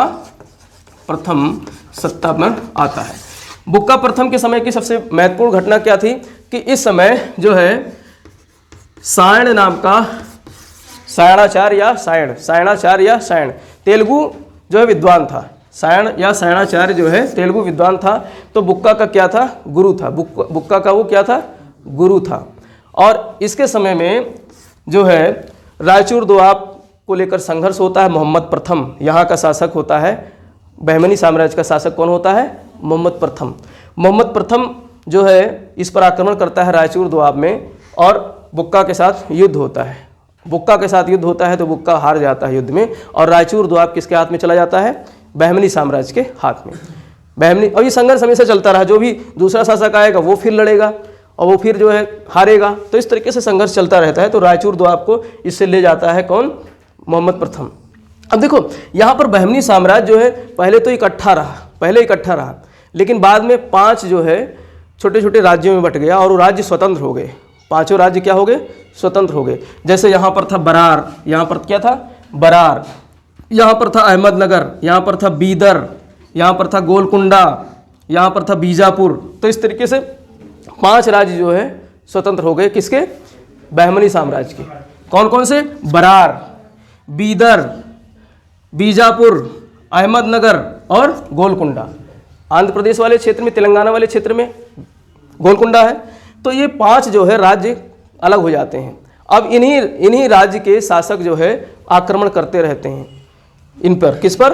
प्रथम सत्ता पर आता है। बुक्का प्रथम के समय की सबसे महत्वपूर्ण घटना क्या थी कि इस समय जो है सायण नाम का सायणाचार्य या सायण तेलुगु जो है विद्वान था। सायण या सायणाचार्य जो है तेलुगु विद्वान था। तो बुक्का का क्या था? गुरु था। बुक्का का वो क्या था? गुरु था। और इसके समय में जो है रायचूर दोआब को लेकर संघर्ष होता है। मोहम्मद प्रथम यहाँ का शासक होता है। बहमनी साम्राज्य का शासक कौन होता है? मोहम्मद प्रथम। मोहम्मद प्रथम जो है इस पर आक्रमण करता है रायचूर दोआब में और बुक्का के साथ युद्ध होता है। बुक्का के साथ युद्ध होता है तो बुक्का हार जाता है युद्ध में और रायचूर दोआब किसके हाथ में चला जाता है? बहमनी साम्राज्य के हाथ में। बहमनी, और ये संघर्ष हमेशा चलता रहा। जो भी दूसरा शासक आएगा वो फिर लड़ेगा और वो फिर जो है हारेगा। तो इस तरीके से संघर्ष चलता रहता है। तो रायचूर दोआब को इससे ले जाता है कौन? मोहम्मद प्रथम। अब देखो यहाँ पर बहमनी साम्राज्य जो है पहले तो इकट्ठा रहा, लेकिन बाद में 5 जो है छोटे छोटे राज्यों में बट गया और वो राज्य स्वतंत्र हो गए। 5 राज्य क्या हो गए? स्वतंत्र हो गए। जैसे यहाँ पर था बरार, यहाँ पर क्या था? बरार। यहाँ पर था अहमदनगर, यहाँ पर था बीदर, यहाँ पर था गोलकुंडा, यहाँ पर था बीजापुर। तो इस तरीके से 5 राज्य जो है स्वतंत्र हो गए। किसके? बहमनी साम्राज्य के। कौन कौन से? बरार, बीदर, बीजापुर, अहमदनगर और गोलकुंडा। आंध्र प्रदेश वाले क्षेत्र में, तेलंगाना वाले क्षेत्र में गोलकुंडा है। तो ये 5 जो है राज्य अलग हो जाते हैं। अब इन्हीं राज्य के शासक जो है आक्रमण करते रहते हैं इन पर। किस पर?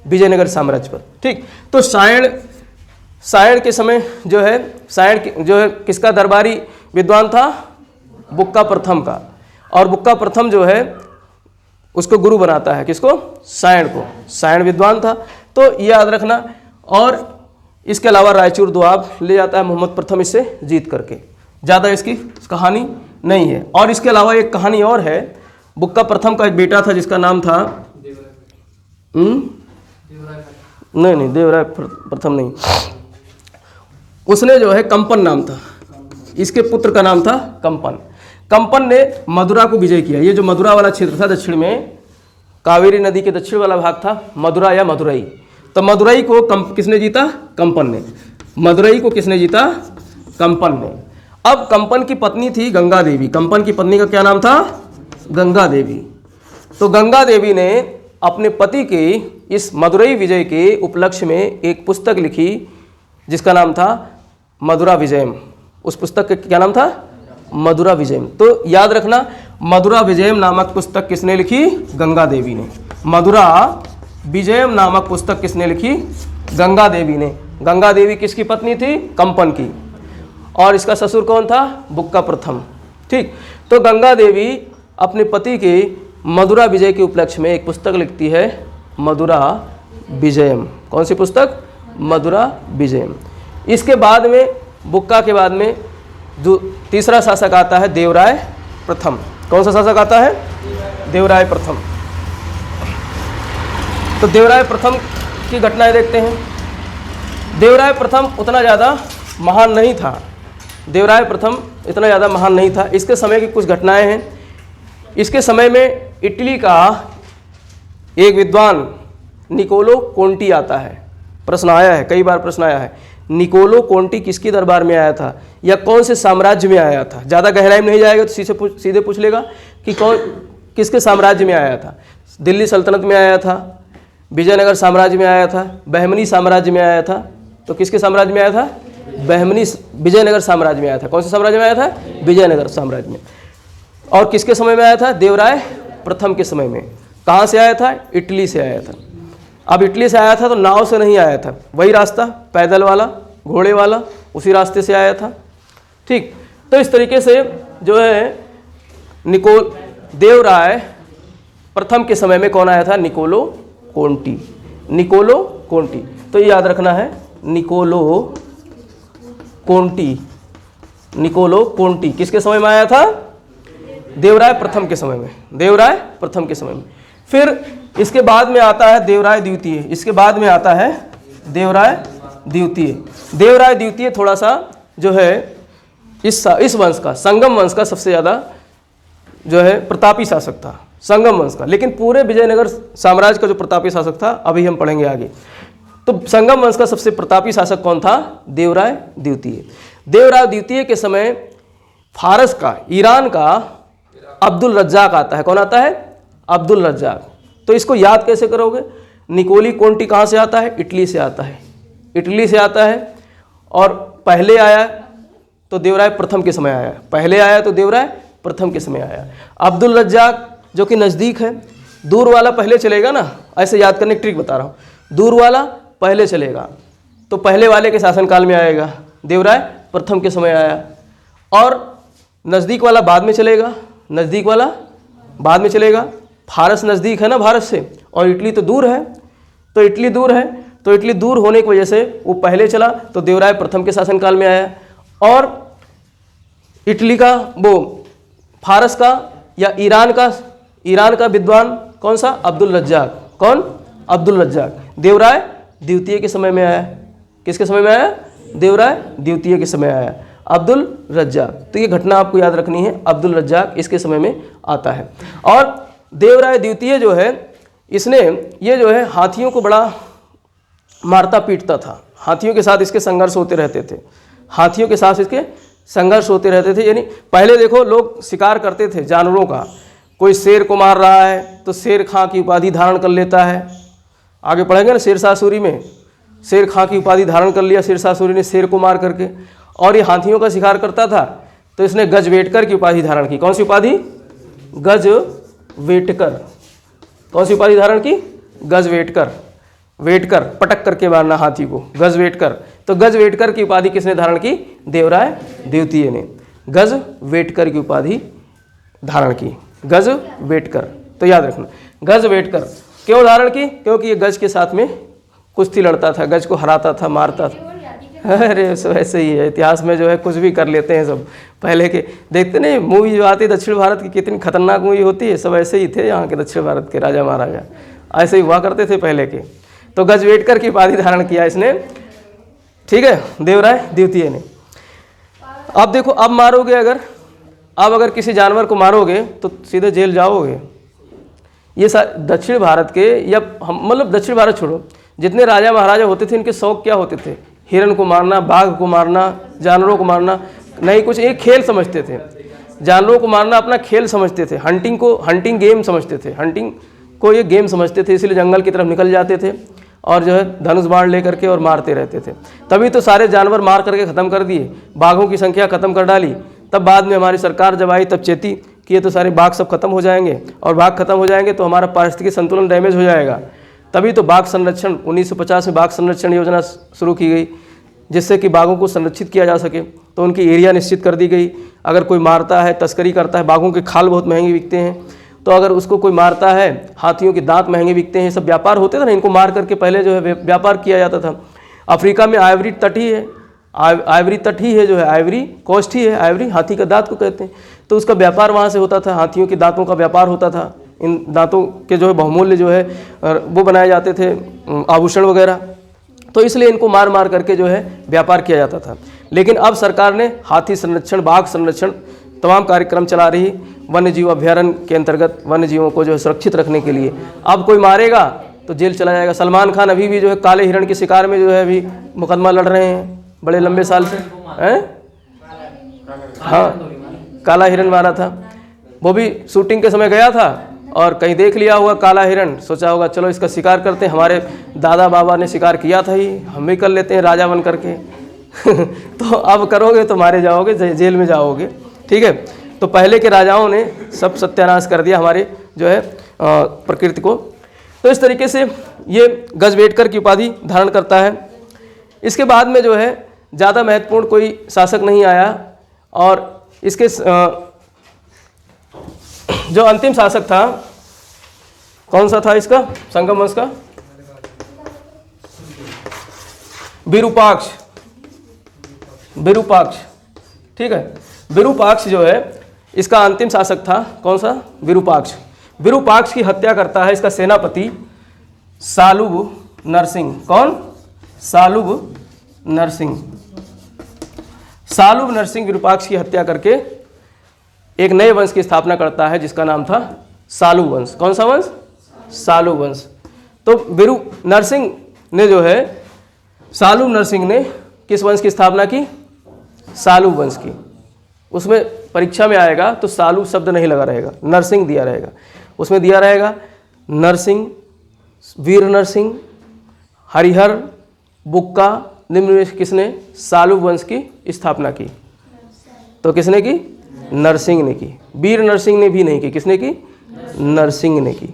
विजयनगर साम्राज्य पर। ठीक। तो सायण के समय जो है सायण जो है किसका दरबारी विद्वान था? बुक्का प्रथम का। और बुक्का प्रथम जो है उसको गुरु बनाता है। किसको? सायण को। सायण विद्वान था। तो ये याद रखना। और इसके अलावा रायचूर दोआब ले जाता है मोहम्मद प्रथम इससे जीत करके। ज़्यादा इसकी कहानी नहीं है। और इसके अलावा एक कहानी और है। बुक्का प्रथम का एक बेटा था जिसका नाम था नहीं देवराय प्रथम नहीं, उसने जो है कंपन नाम था। इसके पुत्र का नाम था कंपन। कंपन ने मदुरा को विजय किया। ये जो मदुरा वाला क्षेत्र था दक्षिण में, कावेरी नदी के दक्षिण वाला भाग था मदुरा या मदुरई। तो मदुरई को किसने जीता? कंपन ने। मदुरई को किसने जीता? कंपन ने। अब कंपन की पत्नी थी गंगा देवी। कंपन की पत्नी का क्या नाम था? गंगा देवी। तो गंगा देवी ने अपने पति के इस मदुरई विजय के उपलक्ष्य में एक पुस्तक लिखी जिसका नाम था मधुरा विजयम। उस पुस्तक का क्या नाम था? मधुरा विजयम। तो याद रखना, मधुरा विजयम नामक पुस्तक किसने लिखी? गंगा देवी ने। मधुरा विजयम नामक पुस्तक किसने लिखी? गंगा देवी ने। गंगा देवी किसकी पत्नी थी? कंपन की। और इसका ससुर कौन था? बुक्का प्रथम। ठीक, तो गंगा देवी अपने पति के मधुरा विजय के उपलक्ष्य में एक पुस्तक लिखती है, मधुरा विजयम। कौन सी पुस्तक? मधुरा विजयम। इसके बाद में, बुक्का के बाद में जो तीसरा शासक आता है देवराय प्रथम। कौन सा शासक आता है? देवराय प्रथम। तो देवराय प्रथम की घटनाएं देखते हैं। देवराय प्रथम उतना ज़्यादा महान नहीं था। देवराय प्रथम इतना ज़्यादा महान नहीं था। इसके समय की कुछ घटनाएं हैं। इसके समय में इटली का एक विद्वान निकोलो कोंटी आता है। प्रश्न आया है, कई बार प्रश्न आया है, निकोलो कोंटी किसकी दरबार में आया था या कौन से साम्राज्य में आया था? ज़्यादा गहराई में नहीं जाएगा तो सीधे पूछ लेगा कि कौन किसके साम्राज्य में आया था। दिल्ली सल्तनत में आया था, विजयनगर साम्राज्य में आया था, बहमनी साम्राज्य में आया था। तो किसके साम्राज्य में आया था? बहमनी विजयनगर साम्राज्य में आया था। कौन से साम्राज्य में आया था? विजयनगर साम्राज्य में। और किसके समय में आया था? देवराय प्रथम के समय में। कहाँ से आया था? इटली से आया था। अब इटली से आया था तो नाव से नहीं आया था, वही रास्ता पैदल वाला, घोड़े वाला, उसी रास्ते से आया था। ठीक, तो इस तरीके से जो है देवराय प्रथम के समय में कौन आया था? Niccolo Conti. निकोलो कोंटी, तो ये याद रखना है, निकोलो कोंटी। निकोलो कोंटी किसके समय में आया था? देवराय प्रथम के समय में। देवराय प्रथम के समय में। फिर इसके बाद में आता है देवराय द्वितीय। इसके बाद में आता है देवराय द्वितीय। देवराय द्वितीय थोड़ा सा जो है इस वंश का, संगम वंश का सबसे ज़्यादा जो है प्रतापी शासक था, संगम वंश का। लेकिन पूरे विजयनगर साम्राज्य का जो प्रतापी शासक था अभी हम पढ़ेंगे आगे। तो संगम वंश का सबसे प्रतापी शासक कौन था? देवराय द्वितीय। देवराय द्वितीय के समय फारस का, ईरान का अब्दुल रज्जाक आता है। कौन आता है? अब्दुल रज्जाक। तो इसको याद कैसे करोगे? निकोली कोंटी कहाँ से आता है? इटली से आता है। इटली से आता है और पहले आया तो देवराय प्रथम के समय आया, पहले आया तो देवराय प्रथम के समय आया। अब्दुल रज्जाक जो कि नज़दीक है, दूर वाला पहले चलेगा ना, ऐसे याद करने की ट्रिक बता रहा हूँ। दूर वाला पहले चलेगा तो पहले वाले के शासनकाल में आएगा, देवराय प्रथम के समय आया। और नज़दीक वाला बाद में चलेगा, नज़दीक वाला बाद में चलेगा। फारस नज़दीक है ना भारत से, और इटली तो दूर है, तो इटली दूर है, तो इटली दूर होने की वजह से वो पहले चला तो देवराय प्रथम के शासनकाल में आया। और इटली का वो फारस का या ईरान का विद्वान कौन सा? अब्दुल रज्जाक। कौन? अब्दुल रज्जाक। देवराय द्वितीय के समय में आया। किसके समय में आया? देवराय द्वितीय के समय आया, अब्दुल रज्जाक। तो ये घटना आपको याद रखनी है, अब्दुल रज्जाक इसके समय में आता है। और देवराय द्वितीय जो है, इसने ये जो है हाथियों को बड़ा मारता पीटता था। हाथियों के साथ इसके संघर्ष होते रहते थे, हाथियों के साथ इसके संघर्ष होते रहते थे। यानी पहले देखो लोग शिकार करते थे जानवरों का, कोई शेर को मार रहा है तो शेर खां की उपाधि धारण कर लेता है। आगे पढ़ेंगे ना शेरशाह सूरी में, शेर खां की उपाधि धारण कर लिया शेरशाह सूरी ने शेर को मार करके। और ये हाथियों का शिकार करता था तो इसने गजवेटकर की उपाधि धारण की। कौन सी उपाधि? गजवेटकर। कौन सी उपाधि धारण की? गजवेटकर। वेटकर, पटक करके मारना हाथी को, गजवेटकर। तो गजवेटकर की उपाधि किसने धारण की? देवराय द्वितीय ने गजवेटकर की उपाधि धारण की। गजवेटकर, तो याद रखना, गजवेटकर क्यों धारण की? क्योंकि ये गज के साथ में कुश्ती लड़ता था, गज को हराता था, मारता था। अरे सब ऐसे ही है, इतिहास में जो है कुछ भी कर लेते हैं सब। पहले के देखते नहीं मूवी जो आती है दक्षिण भारत की, कितनी खतरनाक मूवी होती है। सब ऐसे ही थे यहाँ के दक्षिण भारत के राजा महाराजा, ऐसे ही हुआ करते थे पहले के। तो गजवेटकर की उपाधि धारण किया इसने, ठीक है, देवराय द्वितीय ने। अब देखो, अब मारोगे अगर किसी जानवर को मारोगे तो सीधे जेल जाओगे। ये दक्षिण भारत के, या हम मतलब दक्षिण भारत छोड़ो, जितने राजा महाराजा होते थे इनके शौक क्या होते थे? हिरण को मारना, बाघ को मारना, जानवरों को मारना नहीं, कुछ एक खेल समझते थे। जानवरों को मारना अपना खेल समझते थे, हंटिंग गेम समझते थे, हंटिंग को ये गेम समझते थे, इसलिए जंगल की तरफ निकल जाते थे और जो है धनुष बाण लेकर के और मारते रहते थे। तभी तो सारे जानवर मार करके ख़त्म कर दिए, बाघों की संख्या ख़त्म कर डाली। तब बाद में हमारी सरकार जब आई तब चेती कि ये तो सारे बाघ सब खत्म हो जाएंगे, और बाघ खत्म हो जाएंगे तो हमारा पारिस्थितिक संतुलन डैमेज हो जाएगा। तभी तो बाघ संरक्षण 1950 में बाघ संरक्षण योजना शुरू की गई, जिससे कि बाघों को संरक्षित किया जा सके। तो उनकी एरिया निश्चित कर दी गई। अगर कोई मारता है, तस्करी करता है, बाघों के खाल बहुत महंगे बिकते हैं, तो अगर उसको कोई मारता है, हाथियों के दांत महंगे बिकते हैं, सब व्यापार होते थे ना, इनको मार करके पहले जो है व्यापार किया जाता था। अफ्रीका में आइवरी तट ही है, आइवरी तट ही है जो है, आइवरी कोस्ट ही है, आइवरी हाथी का दांत को कहते हैं। तो उसका व्यापार वहाँ से होता था, हाथियों के दांतों का व्यापार होता था। इन दांतों के जो है बहुमूल्य जो है वो बनाए जाते थे, आभूषण वगैरह। तो इसलिए इनको मार मार करके जो है व्यापार किया जाता था। लेकिन अब सरकार ने हाथी संरक्षण, बाघ संरक्षण तमाम कार्यक्रम चला रही वन्य जीव अभ्यारण्य के अंतर्गत वन्य जीवों को जो है सुरक्षित रखने के लिए। अब कोई मारेगा तो जेल चला जाएगा। सलमान खान अभी भी जो है काले हिरण के शिकार में जो है अभी मुकदमा लड़ रहे हैं बड़े लंबे साल से, हैं? हाँ, काला हिरण मारा था। वो भी शूटिंग के समय गया था और कहीं देख लिया होगा काला हिरण, सोचा होगा चलो इसका शिकार करते हैं, हमारे दादा बाबा ने शिकार किया था ही, हम भी कर लेते हैं राजा बन करके। तो अब करोगे तो मारे जाओगे, जेल में जाओगे। ठीक है, तो पहले के राजाओं ने सब सत्यानाश कर दिया हमारे जो है प्रकृति को। तो इस तरीके से ये गजवेटकर की उपाधि धारण करता है। इसके बाद में जो है ज़्यादा महत्वपूर्ण कोई शासक नहीं आया, और इसके जो अंतिम शासक था कौन सा था इसका, संगम वंश का? विरूपाक्ष। विरूपाक्ष, ठीक है। विरूपाक्ष जो है इसका अंतिम शासक था, कौन सा? विरूपाक्ष। विरूपाक्ष की हत्या करता है इसका सेनापति सालुब नरसिंह। कौन? सालुब नरसिंह। सालुब नरसिंह विरूपाक्ष की हत्या करके एक नए वंश की स्थापना करता है जिसका नाम था सालू वंश। कौन सा वंश? सालू वंश। तो विरू नरसिंह ने जो है, सालू नरसिंह ने किस वंश की स्थापना की? सालू वंश की। उसमें परीक्षा में आएगा तो सालू शब्द नहीं लगा रहेगा, नरसिंह दिया रहेगा। उसमें दिया रहेगा नरसिंह, वीर नरसिंह, हरिहर, बुक्का, निम्न में किसने सालू वंश की स्थापना की? तो किसने की? नरसिंह ने की। वीर नरसिंह ने भी नहीं की, किसने की? नरसिंह ने की।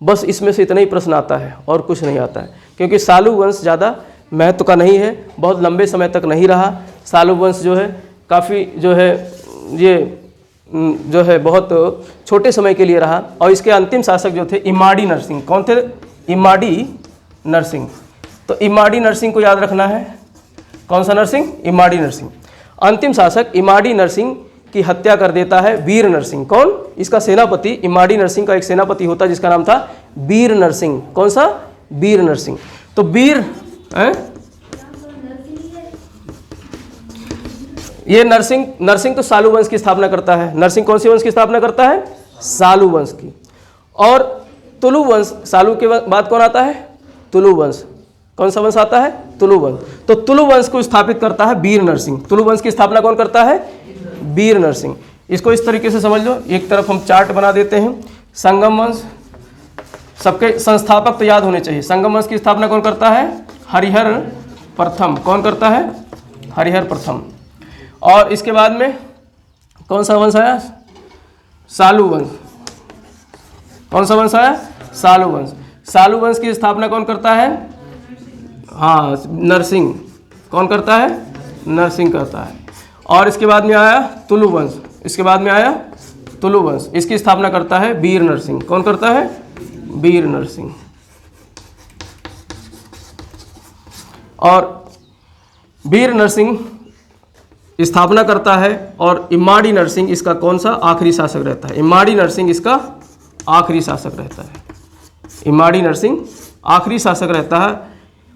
बस इसमें से इतना ही प्रश्न आता है और कुछ नहीं आता है, क्योंकि सालू वंश ज़्यादा महत्व का नहीं है, बहुत लंबे समय तक नहीं रहा। सालू वंश जो है काफ़ी जो है ये जो है बहुत छोटे समय के लिए रहा, और इसके अंतिम शासक जो थे इमाड़ी नरसिंह। कौन थे? इमाड़ी नरसिंह। तो इमाड़ी नरसिंह को याद रखना है। कौन सा नरसिंह? इमाड़ी नरसिंह। अंतिम शासक इमाड़ी नरसिंह की हत्या कर देता है वीर नरसिंह। कौन? इसका सेनापति, इमाड़ी नरसिंह का एक सेनापति होता है जिसका नाम था वीर नरसिंह। कौन सा? वीर नरसिंह। तो वीर ये नरसिंह तो सालू वंश की स्थापना करता है। नरसिंह कौन सी वंश की स्थापना करता है? सालू वंश की। और तुलु वंश, सालू के बाद कौन आता है? तुलु वंश। कौन सा वंश आता है? तुलु वंश। तो तुलु वंश को स्थापित करता है वीर नरसिंह। तुलु वंश की स्थापना कौन करता है? वीर नरसिंह। इसको इस तरीके से समझ लो, एक तरफ हम चार्ट बना देते हैं। संगम वंश, सबके संस्थापक तो याद होने चाहिए। संगम वंश की स्थापना कौन करता है? हरिहर प्रथम। कौन करता है? हरिहर प्रथम। और इसके बाद में कौन सा वंश आया? सालू वंश। कौन सा वंश आया? सालू वंश। सालू वंश की स्थापना कौन करता है? हाँ, नरसिंह। कौन करता है? नरसिंह करता है। और इसके बाद में आया तुलु वंश। इसके बाद में आया तुलु वंश। इसकी स्थापना करता है वीर नरसिंह। कौन करता है? वीर नरसिंह। और वीर नरसिंह स्थापना करता है, और इमाड़ी नरसिंह इसका कौन सा? आखिरी शासक रहता है। इमाड़ी नरसिंह इसका आखिरी शासक रहता है। इमाड़ी नरसिंह आखिरी शासक रहता है,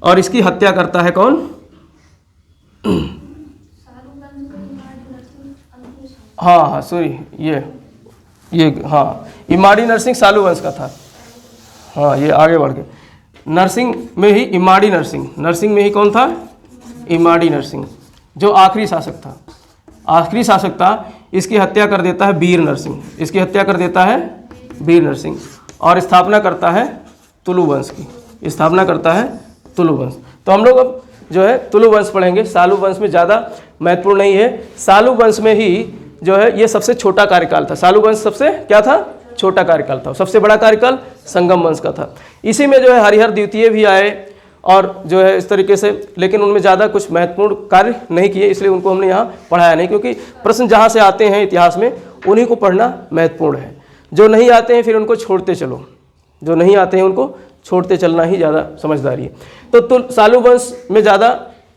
और इसकी हत्या करता है कौन? हाँ, सॉरी, ये हाँ, इमाड़ी नरसिंह सालू वंश का था। हाँ, ये आगे बढ़ गए। नरसिंह में ही इमाड़ी नरसिंह, नरसिंह में ही कौन था? इमाड़ी नरसिंह, जो आखिरी शासक था। आखिरी शासक था। इसकी हत्या कर देता है वीर नरसिंह, इसकी हत्या कर देता है वीर नरसिंह और स्थापना करता है तुलु वंश की, स्थापना करता है तुलु वंश। तो हम लोग अब जो है तुलु वंश पढ़ेंगे। सालु वंश में ज़्यादा महत्वपूर्ण नहीं है। सालु वंश में ही जो है ये सबसे छोटा कार्यकाल था। सालु वंश सबसे क्या था? छोटा कार्यकाल था। सबसे बड़ा कार्यकाल संगम वंश का था। इसी में जो है हरिहर द्वितीय भी आए और जो है इस तरीके से, लेकिन उनमें ज़्यादा कुछ महत्वपूर्ण कार्य नहीं किए, इसलिए उनको हमने यहाँ पढ़ाया नहीं, क्योंकि प्रश्न जहाँ से आते हैं इतिहास में उन्हीं को पढ़ना महत्वपूर्ण है। जो नहीं आते हैं फिर उनको छोड़ते चलो, जो नहीं आते हैं उनको छोड़ते चलना ही ज़्यादा समझदारी है। तो सालु वंश में ज़्यादा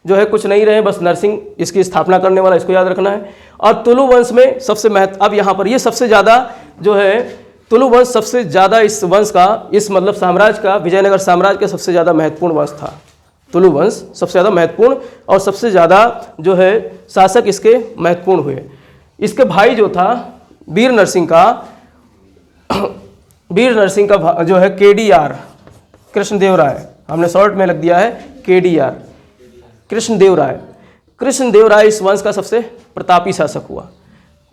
जो है कुछ नहीं रहे, बस नरसिंह इसकी स्थापना करने वाला, इसको याद रखना है। और तुलु वंश में सबसे अब यहाँ पर ये सबसे ज़्यादा जो है तुलु वंश सबसे ज़्यादा इस वंश का, इस मतलब साम्राज्य का, विजयनगर साम्राज्य का सबसे ज़्यादा महत्वपूर्ण वंश था। तुलु वंश सबसे ज़्यादा महत्वपूर्ण और सबसे ज़्यादा जो है शासक इसके महत्वपूर्ण हुए। इसके भाई जो था वीर नरसिंह का जो है केडीआर, कृष्णदेवराय, हमने शॉर्ट में लिख दिया है केडीआर, कृष्णदेवराय। कृष्णदेवराय इस वंश का सबसे प्रतापी शासक हुआ।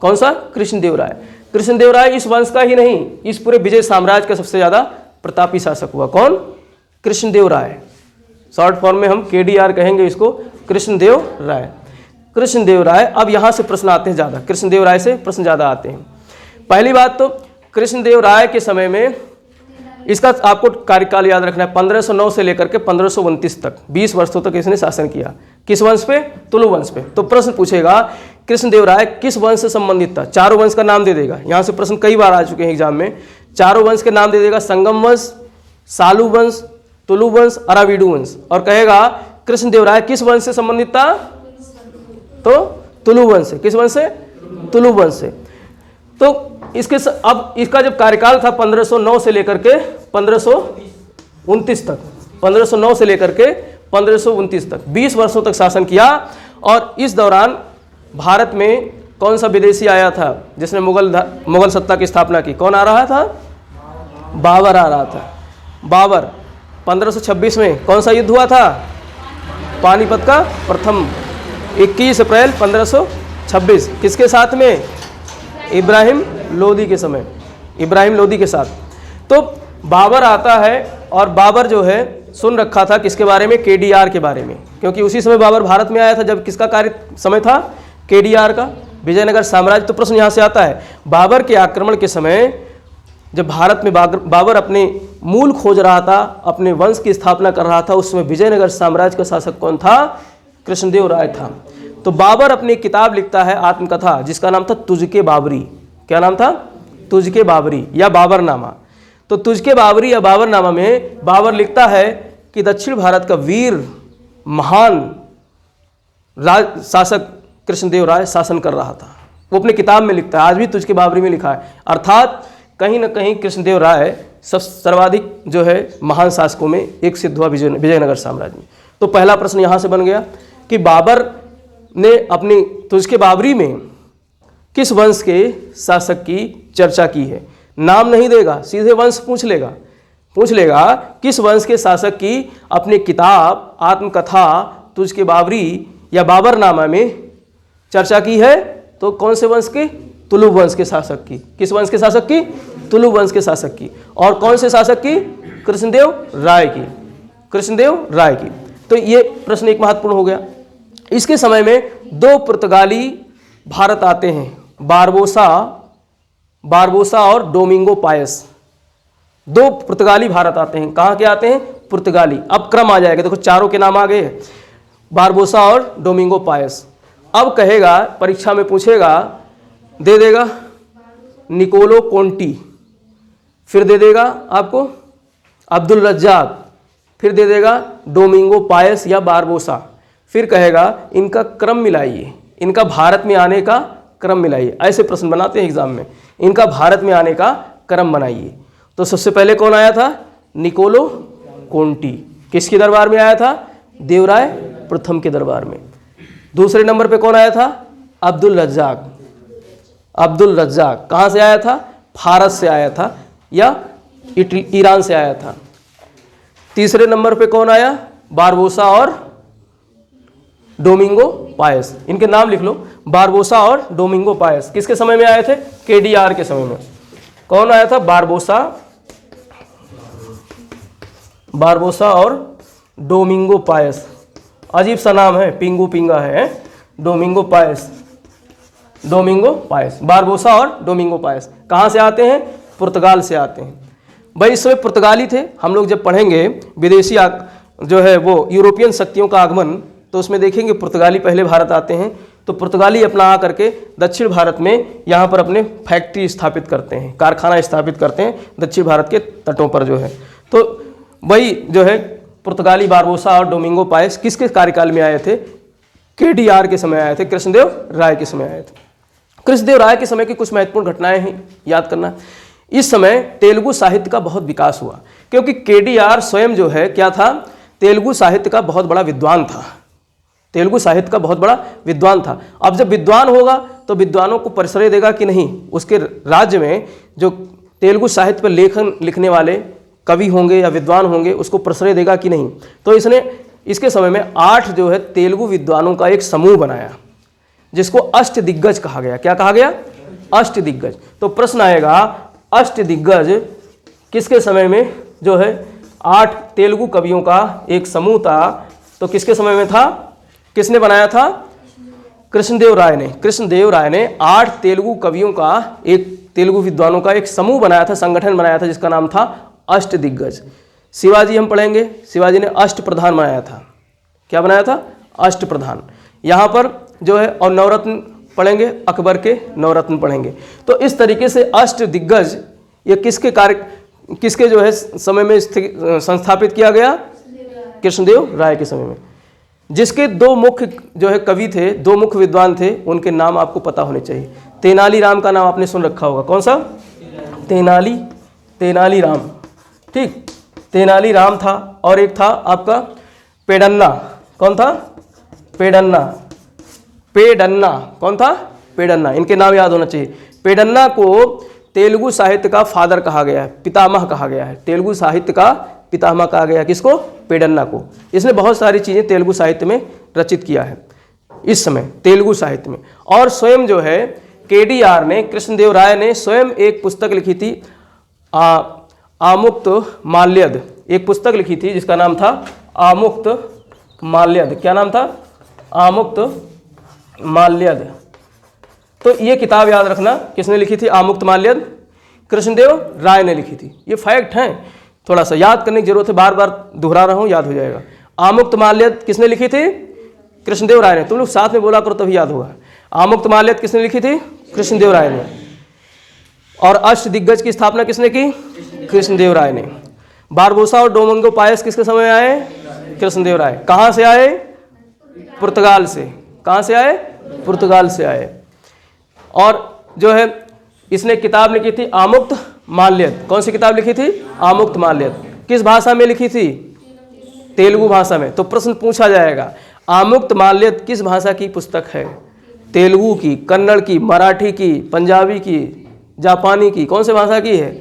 कौन सा? कृष्णदेवराय। कृष्णदेवराय इस वंश का ही नहीं, इस पूरे विजय साम्राज्य का सबसे ज़्यादा प्रतापी शासक हुआ। कौन? कृष्णदेवराय। शॉर्ट फॉर्म में हम केडीआर कहेंगे इसको, कृष्णदेवराय। कृष्णदेवराय। अब यहाँ से प्रश्न आते हैं ज़्यादा, कृष्णदेवराय से प्रश्न ज़्यादा आते हैं। पहली बात तो कृष्णदेवराय के समय में इसका आपको कार्यकाल याद रखना है, 1509 से लेकर के 1529 तक 20 वर्षों तक इसने शासन किया। किस वंश पे? तुलु वंश पे। तो प्रश्न पूछेगा कृष्णदेवराय किस वंश से संबंधित था? चारों वंश का नाम दे देगा। यहाँ से प्रश्न कई बार आ चुके हैं एग्जाम में। चारों वंश के नाम दे देगा, संगम वंश, सालु वंश, तुलु वंश, अराविडु वंश, और कहेगा कृष्णदेवराय किस वंश से संबंधित था? तो तुलु वंश से। किस वंश से? तुलु वंश से। तो अब इसका जब कार्यकाल था 1509 से लेकर के 1529 तक, 1509 से लेकर के 1529 तक 20 वर्षों तक शासन किया। और इस दौरान भारत में कौन सा विदेशी आया था जिसने मुगल सत्ता की स्थापना की? कौन आ रहा था? बाबर आ रहा था। बाबर 1526 में कौन सा युद्ध हुआ था? पानीपत का प्रथम, 21 अप्रैल 1526। किसके साथ में? इब्राहिम लोदी के समय, इब्राहिम लोदी के साथ। तो बाबर आता है और बाबर जो है सुन रखा था किसके बारे में? केडीआर के बारे में, क्योंकि उसी समय बाबर भारत में आया था जब किसका कार्य समय था? केडीआर का, विजयनगर साम्राज्य। तो प्रश्न यहाँ से आता है, बाबर के आक्रमण के समय जब भारत में बाबर अपने मूल खोज रहा था, अपने वंश की स्थापना कर रहा था, उस समय विजयनगर साम्राज्य का शासक कौन था? कृष्णदेवराय था। तो बाबर अपनी किताब लिखता है आत्मकथा, जिसका नाम था तुझके बाबरी। क्या नाम था? तुझके बाबरी या बाबरनामा। तो तुझके बाबरी या बाबरनामा में बाबर लिखता है कि दक्षिण भारत का वीर महान शासक कृष्णदेवराय शासन कर रहा था। वो अपनी किताब में लिखता है, आज भी तुझके बाबरी में लिखा है। अर्थात कहीं ना कहीं कृष्णदेवराय सर्वाधिक जो है महान शासकों में एक सिद्ध हुआ विजयनगर साम्राज्य में। तो पहला प्रश्न यहाँ से बन गया कि बाबर ने अपनी तुझके बाबरी में किस वंश के शासक की चर्चा की है? नाम नहीं देगा, सीधे वंश पूछ लेगा किस वंश के शासक की अपनी किताब आत्मकथा तुझके बाबरी या बाबरनामा में चर्चा की है? तो कौन से वंश के? तुलु वंश के शासक की। किस वंश के शासक की? तुलु वंश के शासक की। और कौन से शासक की? कृष्णदेवराय की, कृष्णदेवराय की। तो ये प्रश्न एक महत्वपूर्ण हो गया। इसके समय में दो पुर्तगाली भारत आते हैं, बारबोसा और डोमिंगो पायस। दो पुर्तगाली भारत आते हैं। कहाँ के आते हैं? पुर्तगाली। अब क्रम आ जाएगा, देखो चारों के नाम आ गए, बारबोसा और डोमिंगो पायस। अब कहेगा, परीक्षा में पूछेगा, दे देगा निकोलो कोंटी, फिर दे देगा आपको अब्दुल रज्जाक, फिर दे देगा डोमिंगो पायस या बारबोसा। फिर कहेगा इनका क्रम मिलाइए, इनका भारत में आने का क्रम मिलाइए। ऐसे प्रश्न बनाते हैं एग्जाम में, इनका भारत में आने का क्रम बनाइए। तो सबसे पहले कौन आया था? Niccolo Conti. किसके दरबार में आया था? देवराय प्रथम के दरबार में। दूसरे नंबर पे कौन आया था? अब्दुल रज्जाक। अब्दुल रज्जाक कहाँ से आया था? फारस से आया था या ईरान से आया था। तीसरे नंबर पे कौन आया? बारबोसा और डोमिंगो पायस। इनके नाम लिख लो। बारबोसा और डोमिंगो पायस किसके समय में आए थे? केडीआर के समय में। कौन आया था? बारबोसा और डोमिंगो पायस। अजीब सा नाम है, पिंगू पिंगा है। डोमिंगो पायस, बारबोसा और डोमिंगो पायस कहाँ से आते हैं? पुर्तगाल से आते हैं। भाई इस समय पुर्तगाली थे। हम लोग जब पढ़ेंगे विदेशी जो है वो यूरोपियन शक्तियों का आगमन, तो उसमें देखेंगे पुर्तगाली पहले भारत आते हैं। तो पुर्तगाली अपना आ करके दक्षिण भारत में यहाँ पर अपने फैक्ट्री स्थापित करते हैं, कारखाना स्थापित करते हैं दक्षिण भारत के तटों पर जो है। तो वही जो है पुर्तगाली बारबोसा और डोमिंगो पायस किसके कार्यकाल में आए थे? केडीआर के समय आए थे, कृष्णदेव राय के समय आए थे। कृष्णदेव राय के समय की कुछ महत्वपूर्ण घटनाएं हैं, याद करना। इस समय तेलुगु साहित्य का बहुत विकास हुआ, क्योंकि केडीआर स्वयं जो है क्या था? तेलुगु साहित्य का बहुत बड़ा विद्वान था। तेलुगु साहित्य का बहुत बड़ा विद्वान था। अब जब विद्वान होगा तो विद्वानों को प्रश्रय देगा कि नहीं? उसके राज्य में जो तेलुगु साहित्य पर लेखन लिखने वाले कवि होंगे या विद्वान होंगे, उसको प्रश्रय देगा कि नहीं? तो इसने इसके समय में 8 जो है तेलुगु विद्वानों का एक समूह बनाया, जिसको अष्टदिग्गज कहा गया। क्या कहा गया? अष्टदिग्गज। तो प्रश्न आएगा, अष्टदिग्गज किसके समय में जो है 8 तेलुगु कवियों का एक समूह था? तो किसके समय में था? किसने बनाया था? कृष्णदेव राय ने। कृष्णदेव राय ने 8 तेलुगु कवियों का, एक तेलुगु विद्वानों का एक समूह बनाया था, संगठन बनाया था, जिसका नाम था अष्टदिग्गज। शिवाजी हम पढ़ेंगे, शिवाजी ने अष्टप्रधान बनाया था। क्या बनाया था? अष्टप्रधान। यहाँ पर जो है, और नवरत्न पढ़ेंगे, अकबर के नवरत्न पढ़ेंगे। तो इस तरीके से अष्टदिग्गज ये किसके जो है समय में संस्थापित किया गया? कृष्णदेव राय के समय में। जिसके 2 मुख्य जो है कवि थे, 2 मुख्य विद्वान थे, उनके नाम आपको पता होने चाहिए। तेनालीराम का नाम आपने सुन रखा होगा। कौन सा? तेनालीराम। ठीक, तेनालीराम था। और एक था आपका पेडन्ना। कौन था? पेडन्ना। कौन था? पेडन्ना। इनके नाम याद होना चाहिए। पेडन्ना को तेलुगु साहित्य का फादर कहा गया है, पितामह कहा गया है। तेलुगु साहित्य का पितामह कहा गया। किसको? पेडन्ना को। इसने बहुत सारी चीज़ें तेलुगु साहित्य में रचित किया है इस समय तेलुगु साहित्य में। और स्वयं जो है केडीआर ने, कृष्णदेव राय ने स्वयं एक पुस्तक लिखी थी, आमुक्त माल्यद। एक पुस्तक लिखी थी जिसका नाम था आमुक्त माल्यद। क्या नाम था? आमुक्त माल्यद। तो ये किताब याद रखना, किसने लिखी थी? आमुक्त माल्यद कृष्णदेव राय ने लिखी थी। ये फैक्ट हैं, थोड़ा सा याद करने की जरूरत है, बार बार दोहरा रहा हूँ, याद हो जाएगा। आमुक्त माल्यद किसने लिखी थी? कृष्णदेव राय ने। तुम लोग साथ में बोला करो तभी याद होगा। आमुक्त माल्यद किसने लिखी थी? कृष्णदेव राय ने। और अष्टदिग्गज की स्थापना किसने की? कृष्णदेव राय ने। बारबोसा और डोमिंगो पायस किसके समय आए? कृष्णदेव राय। कहाँ से आए? पुर्तगाल से। कहाँ से आए? पुर्तगाल से आए। और जो है इसने किताब लिखी थी आमुक्त माल्यद। कौन सी किताब लिखी थी? आमुक्त माल्यद। किस भाषा में लिखी थी? तेलुगु भाषा में। तो प्रश्न पूछा जाएगा, आमुक्त माल्यद किस भाषा की पुस्तक है? तेलुगु की, कन्नड़ की, मराठी की, पंजाबी की, जापानी की? कौन सी भाषा की है?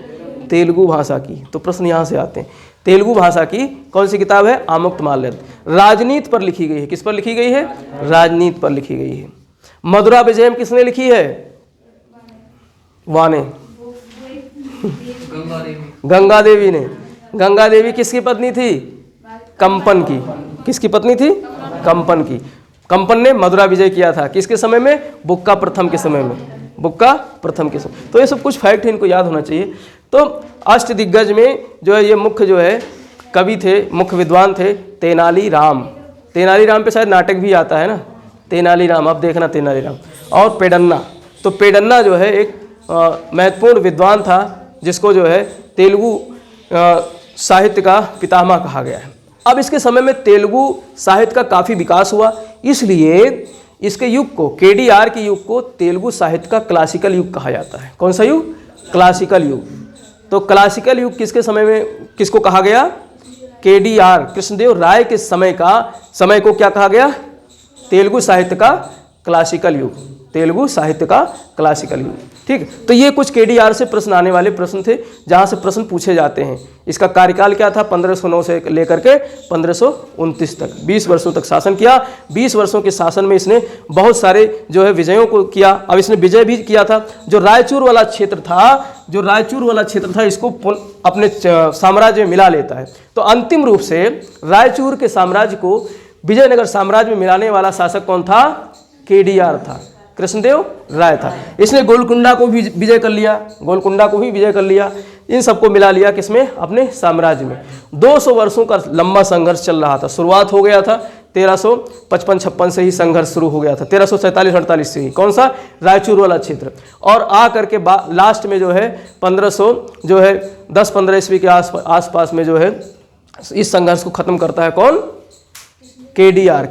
तेलुगु भाषा की। तो प्रश्न यहाँ से आते हैं। तेलुगु भाषा की कौन सी किताब है? आमुक्त माल्यद। राजनीति पर लिखी गई है। किस पर लिखी गई है? राजनीति पर लिखी गई है। मधुरा विजयम किसने लिखी है? वाने, गंगा देवी ने। गंगा देवी किसकी पत्नी थी? कंपन की। किसकी पत्नी थी? कंपन की। कंपन ने मधुरा विजय किया था। किसके समय में? बुक्का प्रथम के समय में। बुक्का प्रथम के समय। तो ये सब कुछ फैक्ट है, इनको याद होना चाहिए। तो अष्टदिग्गज में जो है ये मुख्य जो है कवि थे, मुख्य विद्वान थे तेनालीराम। तेनालीराम पे शायद नाटक भी आता है ना, तेनालीराम। अब देखना तेनालीराम। और पेडन्ना। तो पेडन्ना जो है एक महत्वपूर्ण विद्वान था, जिसको जो है तेलुगु साहित्य का पितामह कहा गया है। अब इसके समय में तेलुगु साहित्य का काफ़ी विकास हुआ, इसलिए इसके युग को, केडीआर के युग को तेलुगु साहित्य का क्लासिकल युग कहा जाता है। कौन सा युग? क्लासिकल युग। तो क्लासिकल युग किसके समय में किसको कहा गया? केडीआर, कृष्णदेव राय के समय को क्या कहा गया? तेलुगु साहित्य का क्लासिकल युग। तेलुगु साहित्य का क्लासिकल युग। ठीक, तो ये कुछ KDR से प्रश्न आने वाले प्रश्न थे, जहाँ से प्रश्न पूछे जाते हैं। इसका कार्यकाल क्या था? 1509 से लेकर के 1529 तक 20 वर्षों तक शासन किया। 20 वर्षों के शासन में इसने बहुत सारे जो है विजयों को किया। अब इसने विजय भी किया था। जो रायचूर वाला क्षेत्र था, इसको अपने साम्राज्य में मिला लेता है। तो अंतिम रूप से रायचूर के साम्राज्य को विजयनगर साम्राज्य में मिलाने वाला शासक कौन था? KDR था, कृष्णदेव राय था। इसने गोलकुंडा को भी विजय कर लिया, इन सबको मिला लिया किसमें? अपने साम्राज्य में। 200 वर्षों का लंबा संघर्ष चल रहा था। शुरुआत हो गया था 1355-56 से ही संघर्ष शुरू हो गया था, 1347-48 से ही। कौन सा? रायचूर वाला क्षेत्र। और आ करके लास्ट में जो है 1510-15 ईस्वी के आसपास में जो है इस संघर्ष को खत्म करता है कौन? KDR,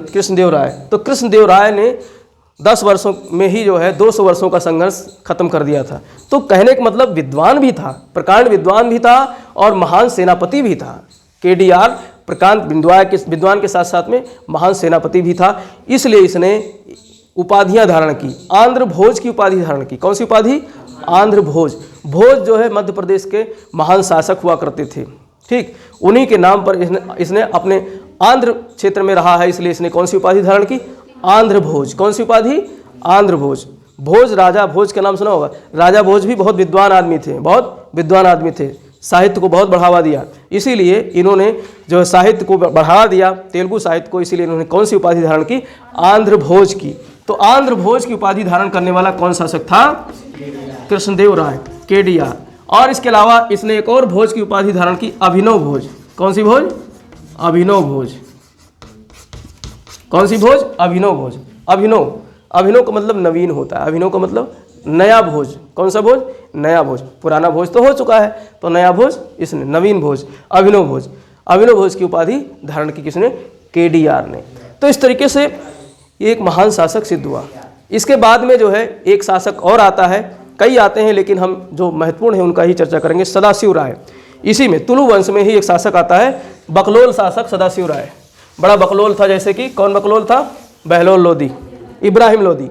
कृष्णदेव राय। तो कृष्णदेव राय ने 10 वर्षों में ही जो है 200 वर्षों का संघर्ष खत्म कर दिया था। तो कहने का मतलब विद्वान भी था, प्रकांड विद्वान भी था और महान सेनापति भी था। KDR प्रकांड विद्वान के साथ साथ में महान सेनापति भी था। इसलिए इसने उपाधियां धारण की। आंध्र भोज की उपाधि धारण की। कौन सी उपाधि? आंध्र भोज। भोज जो है मध्य प्रदेश के महान शासक हुआ करते थे। ठीक, उन्हीं के नाम पर इसने अपने आंध्र क्षेत्र में रहा है, इसलिए इसने कौन सी उपाधि धारण की? आंध्र भोज। कौन सी उपाधि? आंध्र भोज। भोज, राजा भोज का नाम सुना होगा। राजा भोज भी बहुत विद्वान आदमी थे, साहित्य को बहुत बढ़ावा दिया। इसीलिए इन्होंने जो है साहित्य को बढ़ावा दिया, तेलुगु साहित्य को, इसीलिए इन्होंने कौन सी उपाधि धारण की? आंध्र भोज की। तो आंध्र भोज की उपाधि धारण करने वाला कौन शासक था? कृष्णदेव राय, KDR। और इसके अलावा इसने एक और भोज की उपाधि धारण की, अभिनव भोज। कौन सी भोज? अभिनव भोज। कौन सी भोज? अभिनव भोज। अभिनव का मतलब नवीन होता है। अभिनव का मतलब नया भोज। कौन सा भोज? नया भोज। पुराना भोज तो हो चुका है, तो नया भोज इसने, नवीन भोज, अभिनव भोज। अभिनव भोज की उपाधि धारण की किसने? KDR ने। तो इस तरीके से एक महान शासक सिद्ध हुआ। इसके बाद में जो है एक शासक और आता है, कई आते हैं लेकिन हम जो महत्वपूर्ण है उनका ही चर्चा करेंगे, सदाशिव राय। इसी में तुलु वंश में ही एक शासक आता है, बकलोल शासक सदाशिव राय। बड़ा बकलोल था, जैसे कि कौन बकलोल था? बहलोल लोदी, इब्राहिम लोदी।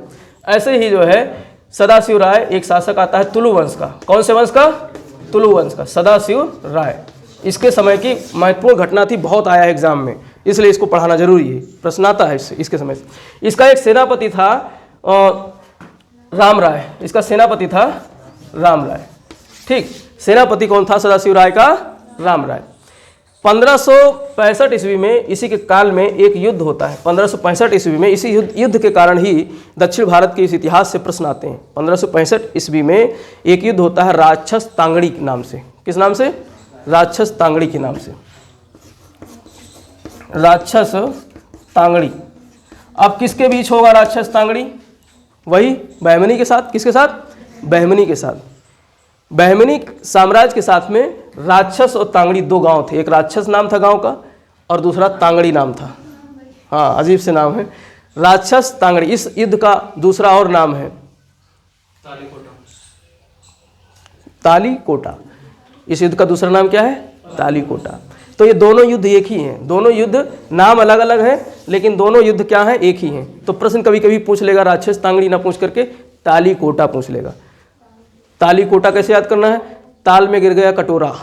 ऐसे ही जो है सदाशिव राय एक शासक आता है तुलु वंश का। कौन से वंश का? तुलु वंश का, सदाशिव राय। इसके समय की महत्वपूर्ण घटना थी, बहुत आया है एग्जाम में, इसलिए इसको पढ़ाना जरूरी है, प्रश्न आता है इसके समय से। इसका एक सेनापति था राम राय। इसका सेनापति था राम राय। ठीक, सेनापति कौन था सदाशिव राय का? राम राय। 1565 ईस्वी में इसी के काल में एक युद्ध होता है। 1565 ईस्वी में इसी युद्ध के कारण ही दक्षिण भारत के इस इतिहास से प्रश्न आते हैं। 1565 ईस्वी में एक युद्ध होता है राक्षस तांगड़ी के नाम से। किस नाम से? राक्षस तांगड़ी के नाम से, राक्षस तांगड़ी। अब किसके बीच होगा राक्षस तांगड़ी? वही बहमनी के साथ। किसके साथ? बहमनी के साथ। बहमनी साम्राज्य के साथ में राक्षस और तांगड़ी दो गांव थे। एक राक्षस नाम था गांव का और दूसरा तांगड़ी नाम था। हाँ, अजीब से नाम है, राक्षस तांगड़ी। इस युद्ध का दूसरा और नाम है तालीकोटा। इस युद्ध का दूसरा नाम क्या है? तालीकोटा। तो ये दोनों युद्ध एक ही हैं। दोनों युद्ध नाम अलग अलग हैं, लेकिन दोनों युद्ध क्या हैं? एक ही हैं। तो प्रश्न कभी कभी पूछ लेगा राक्षस तांगड़ी ना पूछ करके तालीकोटा पूछ लेगा। तालीकोटा कैसे याद करना है? ताल में गिर गया कटोरा,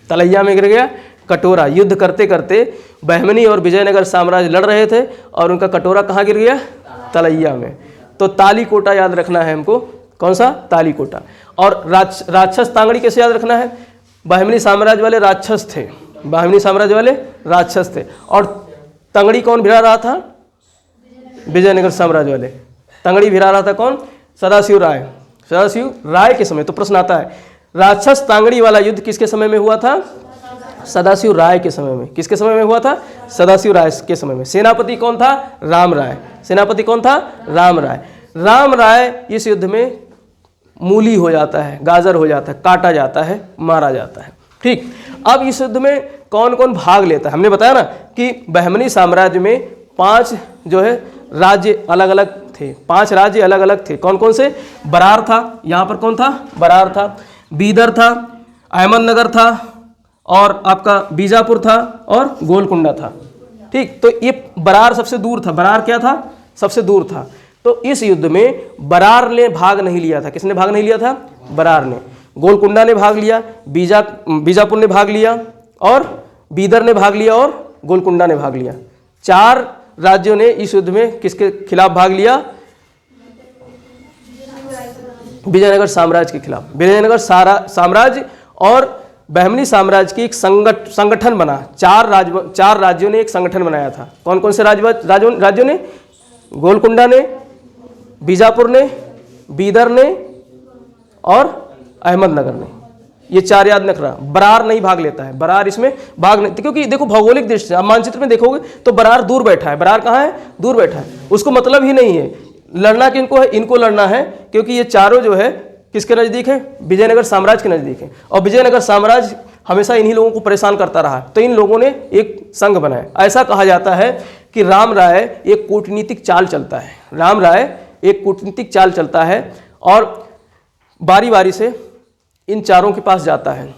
तलैया में गिर गया कटोरा। युद्ध करते करते बहमनी और विजयनगर साम्राज्य लड़ रहे थे और उनका कटोरा कहाँ गिर गया? तलैया में। तो तालीकोटा याद रखना है हमको। कौन सा? तालीकोटा। और राक्षस तांगड़ी कैसे याद रखना है? बहमनी साम्राज्य वाले राक्षस थे, बहमनी साम्राज्य वाले राक्षस थे। और तंगड़ी कौन भिड़ा रहा था? विजयनगर साम्राज्य वाले। तंगड़ी भिड़ा रहा था कौन? सदाशिव राय। सदाशिव राय के समय। तो प्रश्न आता है राक्षस तांगड़ी वाला युद्ध किसके समय में हुआ था? सदाशिव राय के समय में। किसके समय में हुआ था? सदाशिव राय के समय में। सेनापति कौन था? राम राय। सेनापति कौन था? राम राय। राम राय इस युद्ध में मूली हो जाता है, गाजर हो जाता है, काटा जाता है, मारा जाता है। ठीक, अब इस युद्ध में कौन कौन भाग लेता है? हमने बताया ना कि बहमनी साम्राज्य में 5 जो है राज्य अलग अलग थे। 5 राज्य अलग अलग थे। कौन कौन से? बरार था, यहाँ पर कौन था? बरार था। बीदर था, अहमदनगर था, और आपका बीजापुर था, और गोलकुंडा था। ठीक, तो ये बरार सबसे दूर था। बरार क्या था? सबसे दूर था। तो इस युद्ध में बरार ने भाग नहीं लिया था। किसने भाग नहीं लिया था? बरार ने। गोलकुंडा ने भाग लिया, बीजापुर ने भाग लिया, और बीदर ने भाग लिया, और गोलकुंडा ने भाग लिया। 4 राज्यों ने इस युद्ध में किसके खिलाफ भाग लिया? विजयनगर साम्राज्य के खिलाफ। विजयनगर साम्राज्य और बहमनी साम्राज्य की एक संगठन बना। 4 राज्यों ने एक संगठन बनाया था। कौन कौन से राज्यों ने? गोलकुंडा ने, बीजापुर ने, बीदर ने और अहमदनगर ने। ये 4 याद रखना। बरार नहीं भाग लेता है। बरार इसमें भाग नहीं, क्योंकि देखो भौगोलिक दृष्टि से आप मानचित्र में देखोगे तो बरार दूर बैठा है। बरार कहाँ है? दूर बैठा है। उसको मतलब ही नहीं है लड़ना किनको है, इनको लड़ना है, क्योंकि ये चारों जो है किसके नज़दीक है? विजयनगर साम्राज्य के नज़दीक है। और विजयनगर साम्राज्य हमेशा इन्हीं लोगों को परेशान करता रहा, तो इन लोगों ने एक संघ बनाया। ऐसा कहा जाता है कि राम राय एक कूटनीतिक चाल चलता है। राम राय एक कूटनीतिक चाल चलता है और बारी बारी से इन चारों के पास जाता है।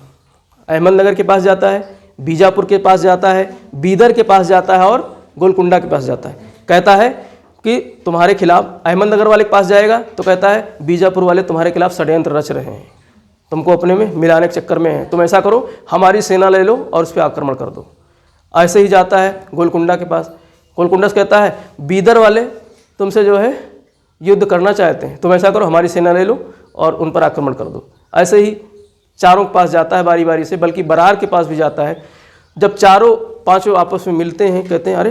अहमदनगर के पास जाता है, बीजापुर के पास जाता है, बीदर के पास जाता है और गोलकुंडा के पास जाता है। कहता है कि तुम्हारे खिलाफ, अहमदनगर वाले के पास जाएगा तो कहता है बीजापुर वाले तुम्हारे खिलाफ षड्यंत्र रच रहे हैं, तुमको अपने में मिलाने के चक्कर में है, तुम ऐसा करो हमारी सेना ले लो और उस पर आक्रमण कर दो। ऐसे ही जाता है गोलकुंडा के पास। गोलकुंडा से कहता है बीदर वाले तुमसे जो है युद्ध करना चाहते हैं, तुम ऐसा करो हमारी सेना ले लो और उन पर आक्रमण कर दो। ऐसे ही चारों के पास जाता है बारी बारी से, बल्कि बरार के पास भी जाता है। जब चारों पांचों आपस में मिलते हैं, कहते हैं अरे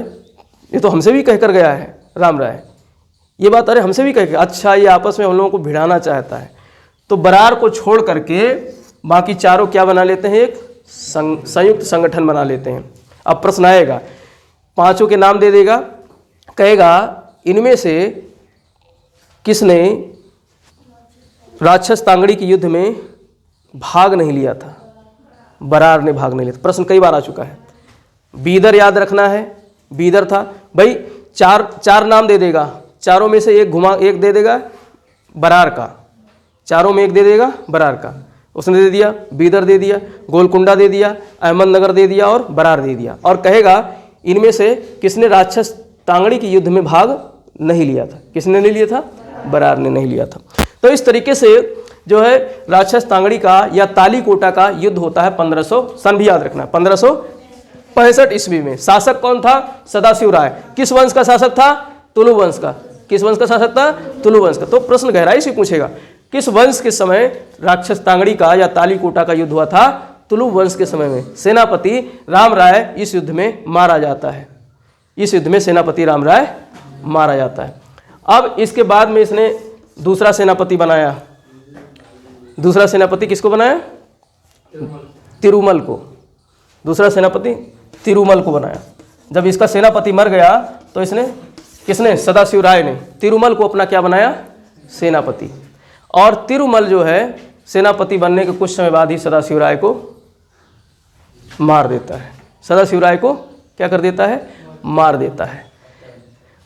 ये तो हमसे भी कहकर गया है राम राय, ये बात अरे हमसे भी कह के, अच्छा ये आपस में हम लोगों को भिड़ाना चाहता है। तो बरार को छोड़ करके बाकी चारों क्या बना लेते हैं? एक संयुक्त संगठन बना लेते हैं। अब प्रश्न आएगा, पांचों के नाम दे देगा, कहेगा इनमें से किसने राक्षस तांगड़ी के युद्ध में भाग नहीं लिया था? बरार ने भाग नहीं लिया था। प्रश्न कई बार आ चुका है। बीदर याद रखना है, बीदर था भाई। चार नाम दे देगा, चारों में से एक दे देगा बरार का, चारों में एक दे देगा बरार का। उसने दे दिया, बीदर दे दिया, गोलकुंडा दे दिया, अहमदनगर दे दिया और बरार दे दिया। और कहेगा इनमें से किसने राक्षस तांगड़ी के युद्ध में भाग नहीं लिया था? किसने नहीं लिया था? बरार ने नहीं लिया था। तो इस तरीके से जो है राक्षस तांगड़ी का या तालीकोटा का युद्ध होता है 1500, सन भी याद रखना, 1565 ईस्वी में। शासक कौन था? सदाशिव राय। किस वंश का शासक था? तुलु वंश का। किस वंश का शासक था? तुलु वंश का। तो प्रश्न गहराई से पूछेगा, किस वंश के समय राक्षस तांगड़ी का या तालीकोटा का युद्ध हुआ था? तुलु वंश के समय में। सेनापति राम राय इस युद्ध में मारा जाता है। इस युद्ध में सेनापति राम राय मारा जाता है। अब इसके बाद में इसने दूसरा सेनापति बनाया। दूसरा सेनापति किसको बनाया? तिरुमल को। दूसरा सेनापति तिरुमल को बनाया। जब इसका सेनापति मर गया तो इसने, किसने? सदाशिव राय ने तिरुमल को अपना क्या बनाया? सेनापति। और तिरुमल जो है सेनापति बनने के कुछ समय बाद ही सदाशिव राय को मार देता है। सदाशिव राय को क्या कर देता है? मार देता है,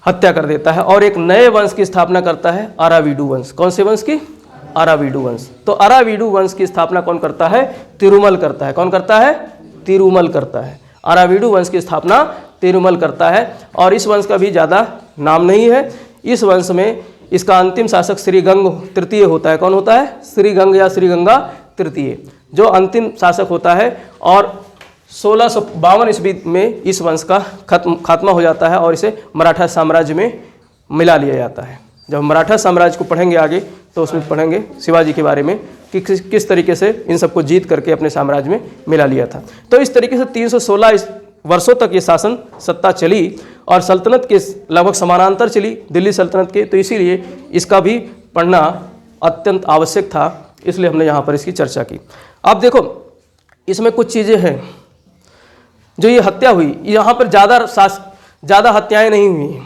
हत्या कर देता है। और एक नए वंश की स्थापना करता है, अरावीडू वंश। कौन से वंश की? अरावीडू वंश। तो अरावीडू वंश की स्थापना कौन करता है? तिरुमल करता है। कौन करता है? तिरुमल करता है। अरावीडू वंश की स्थापना तिरुमल करता है। और इस वंश का भी ज़्यादा नाम नहीं है। इस वंश में इसका अंतिम शासक श्रीगंग तृतीय होता है। कौन होता है? श्रीगंग या श्रीगंगा तृतीय, जो अंतिम शासक होता है। और 1652 ईस्वी में इस वंश का खात्मा हो जाता है और इसे मराठा साम्राज्य में मिला लिया जाता है। जब मराठा साम्राज्य को पढ़ेंगे आगे तो उसमें पढ़ेंगे शिवाजी के बारे में कि किस तरीके से इन सबको जीत करके अपने साम्राज्य में मिला लिया था। तो इस तरीके से 316 वर्षों तक ये शासन सत्ता चली और सल्तनत के लगभग समानांतर चली दिल्ली सल्तनत के। तो इसीलिए इसका भी पढ़ना अत्यंत आवश्यक था, इसलिए हमने यहाँ पर इसकी चर्चा की। अब देखो इसमें कुछ चीज़ें हैं जो ये हत्या हुई, यहाँ पर ज़्यादा हत्याएं नहीं हुई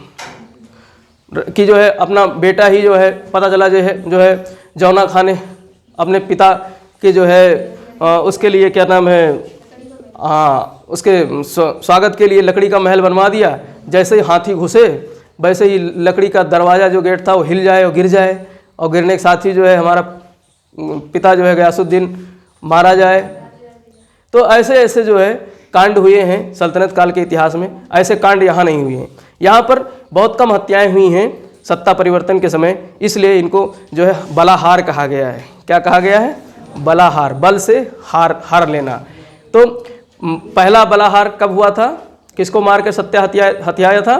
कि जो है अपना बेटा ही जो है पता चला जो है जौना खान ने अपने पिता के जो है उसके लिए क्या नाम है, उसके स्वागत के लिए लकड़ी का महल बनवा दिया। जैसे ही हाथी घुसे वैसे ही लकड़ी का दरवाज़ा जो गेट था वो हिल जाए और गिर जाए, और गिरने के साथ ही जो है हमारा पिता जो है गयासुद्दीन मारा जाए। तो ऐसे ऐसे जो है कांड हुए हैं सल्तनत काल के इतिहास में। ऐसे कांड यहाँ नहीं हुए हैं। यहाँ पर बहुत कम हत्याएं हुई हैं सत्ता परिवर्तन के समय, इसलिए इनको जो है बलाहार कहा गया है। क्या कहा गया है? बलाहार, बल से हार लेना। तो पहला बलाहार कब हुआ था? किसको मारकर सत्या हत्याया था?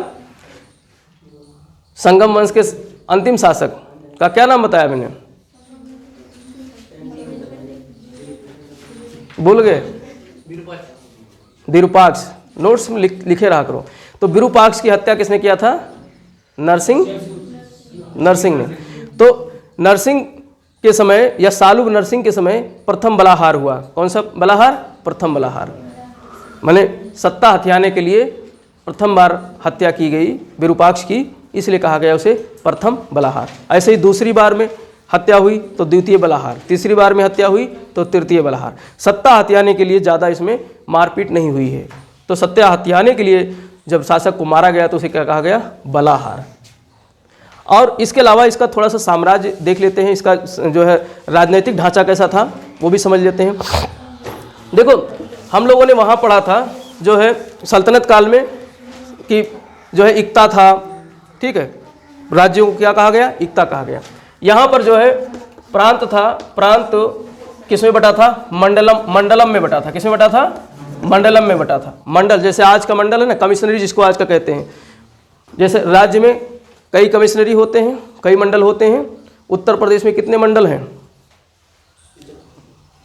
संगम वंश के अंतिम शासक का क्या नाम बताया मैंने? भूल गए? विरूपाक्ष। नोट्स में लिखे रहा करो। तो विरूपाक्ष की हत्या किसने किया था? नरसिंह ने। तो नरसिंह के समय या सालुग नरसिंह के समय प्रथम बलाहार हुआ। कौन सा बलाहार? प्रथम बलाहार। माने सत्ता हथियाने के लिए प्रथम बार हत्या की गई विरूपाक्ष की, इसलिए कहा गया उसे प्रथम बलाहार। ऐसे ही दूसरी बार में हत्या हुई तो द्वितीय बलाहार, तीसरी बार में हत्या हुई तो तृतीय बलाहार। सत्ता हथियाने के लिए ज़्यादा इसमें मारपीट नहीं हुई है। तो सत्ता हथियाने के लिए जब शासक को मारा गया तो उसे क्या कहा गया? बलाहार। और इसके अलावा इसका थोड़ा सा साम्राज्य देख लेते हैं, इसका जो है राजनीतिक ढांचा कैसा था वो भी समझ लेते हैं। देखो, हम लोगों ने वहाँ पढ़ा था जो है सल्तनत काल में कि जो है इक्ता था, ठीक है, राज्यों को क्या कहा गया? इक्ता कहा गया। यहाँ पर जो है प्रांत था, प्रांत किस में बटा था? मंडलम में बटा था। किस में बटा था? मंडलम में बटा था। मंडल जैसे आज का मंडल है ना, कमिश्नरी जिसको आज का कहते हैं। जैसे राज्य में कई कमिश्नरी होते हैं, कई मंडल होते हैं। उत्तर प्रदेश में कितने मंडल हैं?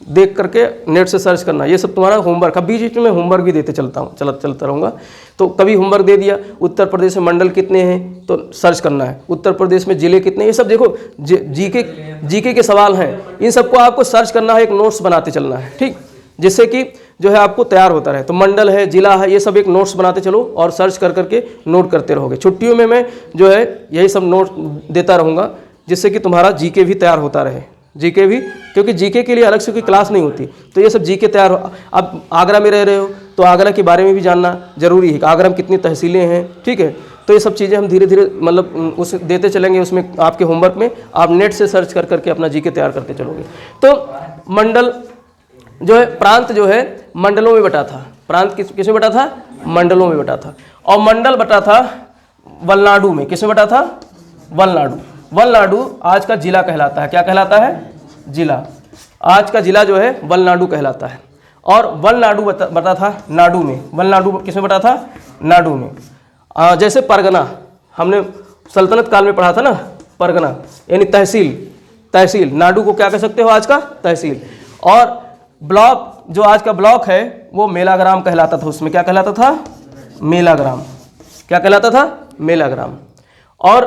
देख करके नेट से सर्च करना, ये सब तुम्हारा होमवर्क। अब बीच में होमवर्क भी देते चलता रहूँगा, तो कभी होमवर्क दे दिया उत्तर प्रदेश में मंडल कितने हैं तो सर्च करना है, उत्तर प्रदेश में जिले कितने, ये सब देखो जीके के सवाल हैं। इन सबको आपको सर्च करना है, एक नोट्स बनाते चलना है, ठीक, जिससे कि जो है आपको तैयार होता रहे। तो मंडल है, जिला है, ये सब एक नोट्स बनाते चलो और सर्च कर करके नोट करते रहोगे। छुट्टियों में मैं जो है यही सब नोट देता रहूँगा, जिससे कि तुम्हारा जीके भी तैयार होता रहे। जीके भी, क्योंकि जीके के लिए अलग से कोई क्लास नहीं होती, तो ये सब जीके तैयार हो। अब आगरा में रह रहे हो तो आगरा के बारे में भी जानना जरूरी है कि आगरा में कितनी तहसीलें हैं, ठीक है। तो ये सब चीज़ें हम धीरे धीरे मतलब उस देते चलेंगे। उसमें आपके होमवर्क में आप नेट से सर्च कर करके अपना जीके तैयार करते चलोगे। तो मंडल जो है, प्रांत जो है मंडलों में बटा था। प्रांत किस में बटा था? मंडलों में बटा था। और मंडल बटा था वलनाडु में। किस में बटा था? वलनाडु। वलनाडु आज का जिला कहलाता है। क्या कहलाता है? जिला। आज का जिला जो है वलनाडु कहलाता है। और वलनाडु बटा था नाडु में। वलनाडु किस में बटा था? नाडु में। जैसे परगना हमने सल्तनत काल में पढ़ा था ना, परगना यानी तहसील। नाडु को क्या कह सकते हो? आज का तहसील। और ब्लॉक, जो आज का ब्लॉक है वो मेलाग्राम कहलाता था। उसमें क्या कहलाता था? मेलाग्राम। क्या कहलाता था? मेलाग्राम। और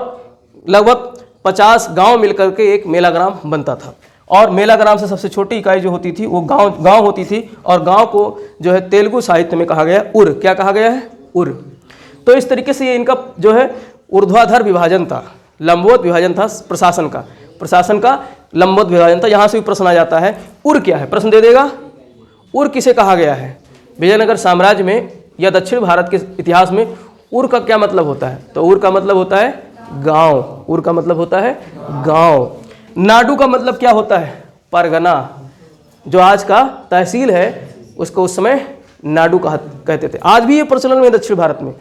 लगभग 50 गांव मिलकर के एक मेलाग्राम बनता था। और मेलाग्राम से सबसे छोटी इकाई जो होती थी वो गांव होती थी। और गांव को जो है तेलुगु साहित्य में कहा गया उर। क्या कहा गया है? उर। तो इस तरीके से ये इनका जो है ऊर्ध्वाधर विभाजन था, लंबवत विभाजन था प्रशासन का लंबवत विभाजन था। यहाँ से भी प्रश्न आ जाता है उर क्या है? प्रश्न दे देगा। उर किसे कहा गया है? विजयनगर साम्राज्य में या दक्षिण भारत के इतिहास में उर का क्या मतलब होता है? तो उर का मतलब होता है गांव। उर का मतलब होता है गांव। नाडु का मतलब क्या होता है? परगना। जो आज का तहसील है उसको उस समय नाडु कहते थे। आज भी ये प्रचलन में दक्षिण भारत में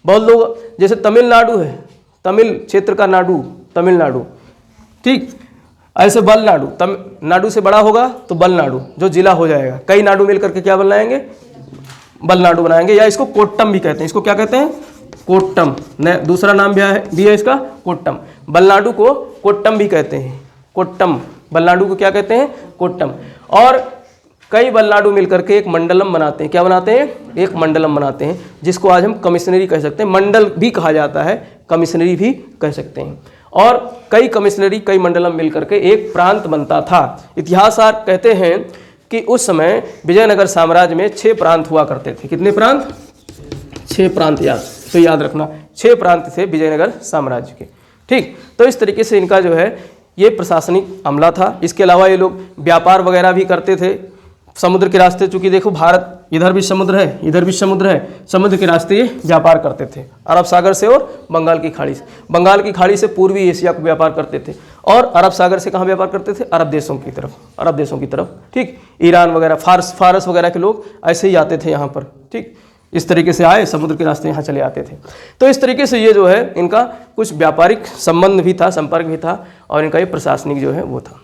बहुत लोग, जैसे तमिलनाडु है, तमिल क्षेत्र का नाडु तमिलनाडु, ठीक। ऐसे बलनाडु, नाडु से बड़ा होगा तो बलनाडु जो जिला हो जाएगा। कई नाडु मिलकर के क्या बनाएंगे? बलनाडु बनाएंगे। या इसको कोट्टम भी कहते हैं। इसको क्या कहते हैं? कोट्टम। दूसरा नाम भी है इसका कोट्टम। बलनाडु को कोट्टम भी कहते हैं। कोट्टम, बलनाडु को क्या कहते हैं? कोट्टम। और कई बलनाडु मिलकर के एक मंडलम बनाते हैं। क्या बनाते हैं? एक मंडलम बनाते हैं, जिसको आज हम कमिश्नरी कह सकते हैं। मंडल भी कहा जाता है, कमिश्नरी भी कह सकते हैं। और कई कमिश्नरी, कई मंडलम मिलकर के एक प्रांत बनता था। इतिहासकार कहते हैं कि उस समय विजयनगर साम्राज्य में 6 प्रांत हुआ करते थे। कितने प्रांत? 6 प्रांत। याद रखना, 6 प्रांत थे विजयनगर साम्राज्य के, ठीक। तो इस तरीके से इनका जो है ये प्रशासनिक अमला था। इसके अलावा ये लोग व्यापार वगैरह भी करते थे समुद्र के रास्ते। चूंकि देखो भारत इधर भी समुद्र है, इधर भी समुद्र है, समुद्र के रास्ते ये व्यापार करते थे, अरब सागर से और बंगाल की खाड़ी से। बंगाल की खाड़ी से पूर्वी एशिया को व्यापार करते थे। और अरब सागर से कहाँ व्यापार करते थे? अरब देशों की तरफ, ठीक। ईरान वगैरह, फारस वगैरह के लोग ऐसे ही आते थे यहाँ पर, ठीक। इस तरीके से आए, समुद्र के रास्ते यहाँ चले आते थे। तो इस तरीके से ये जो है इनका कुछ व्यापारिक संबंध भी था, संपर्क भी था, और इनका ये प्रशासनिक जो है वो था।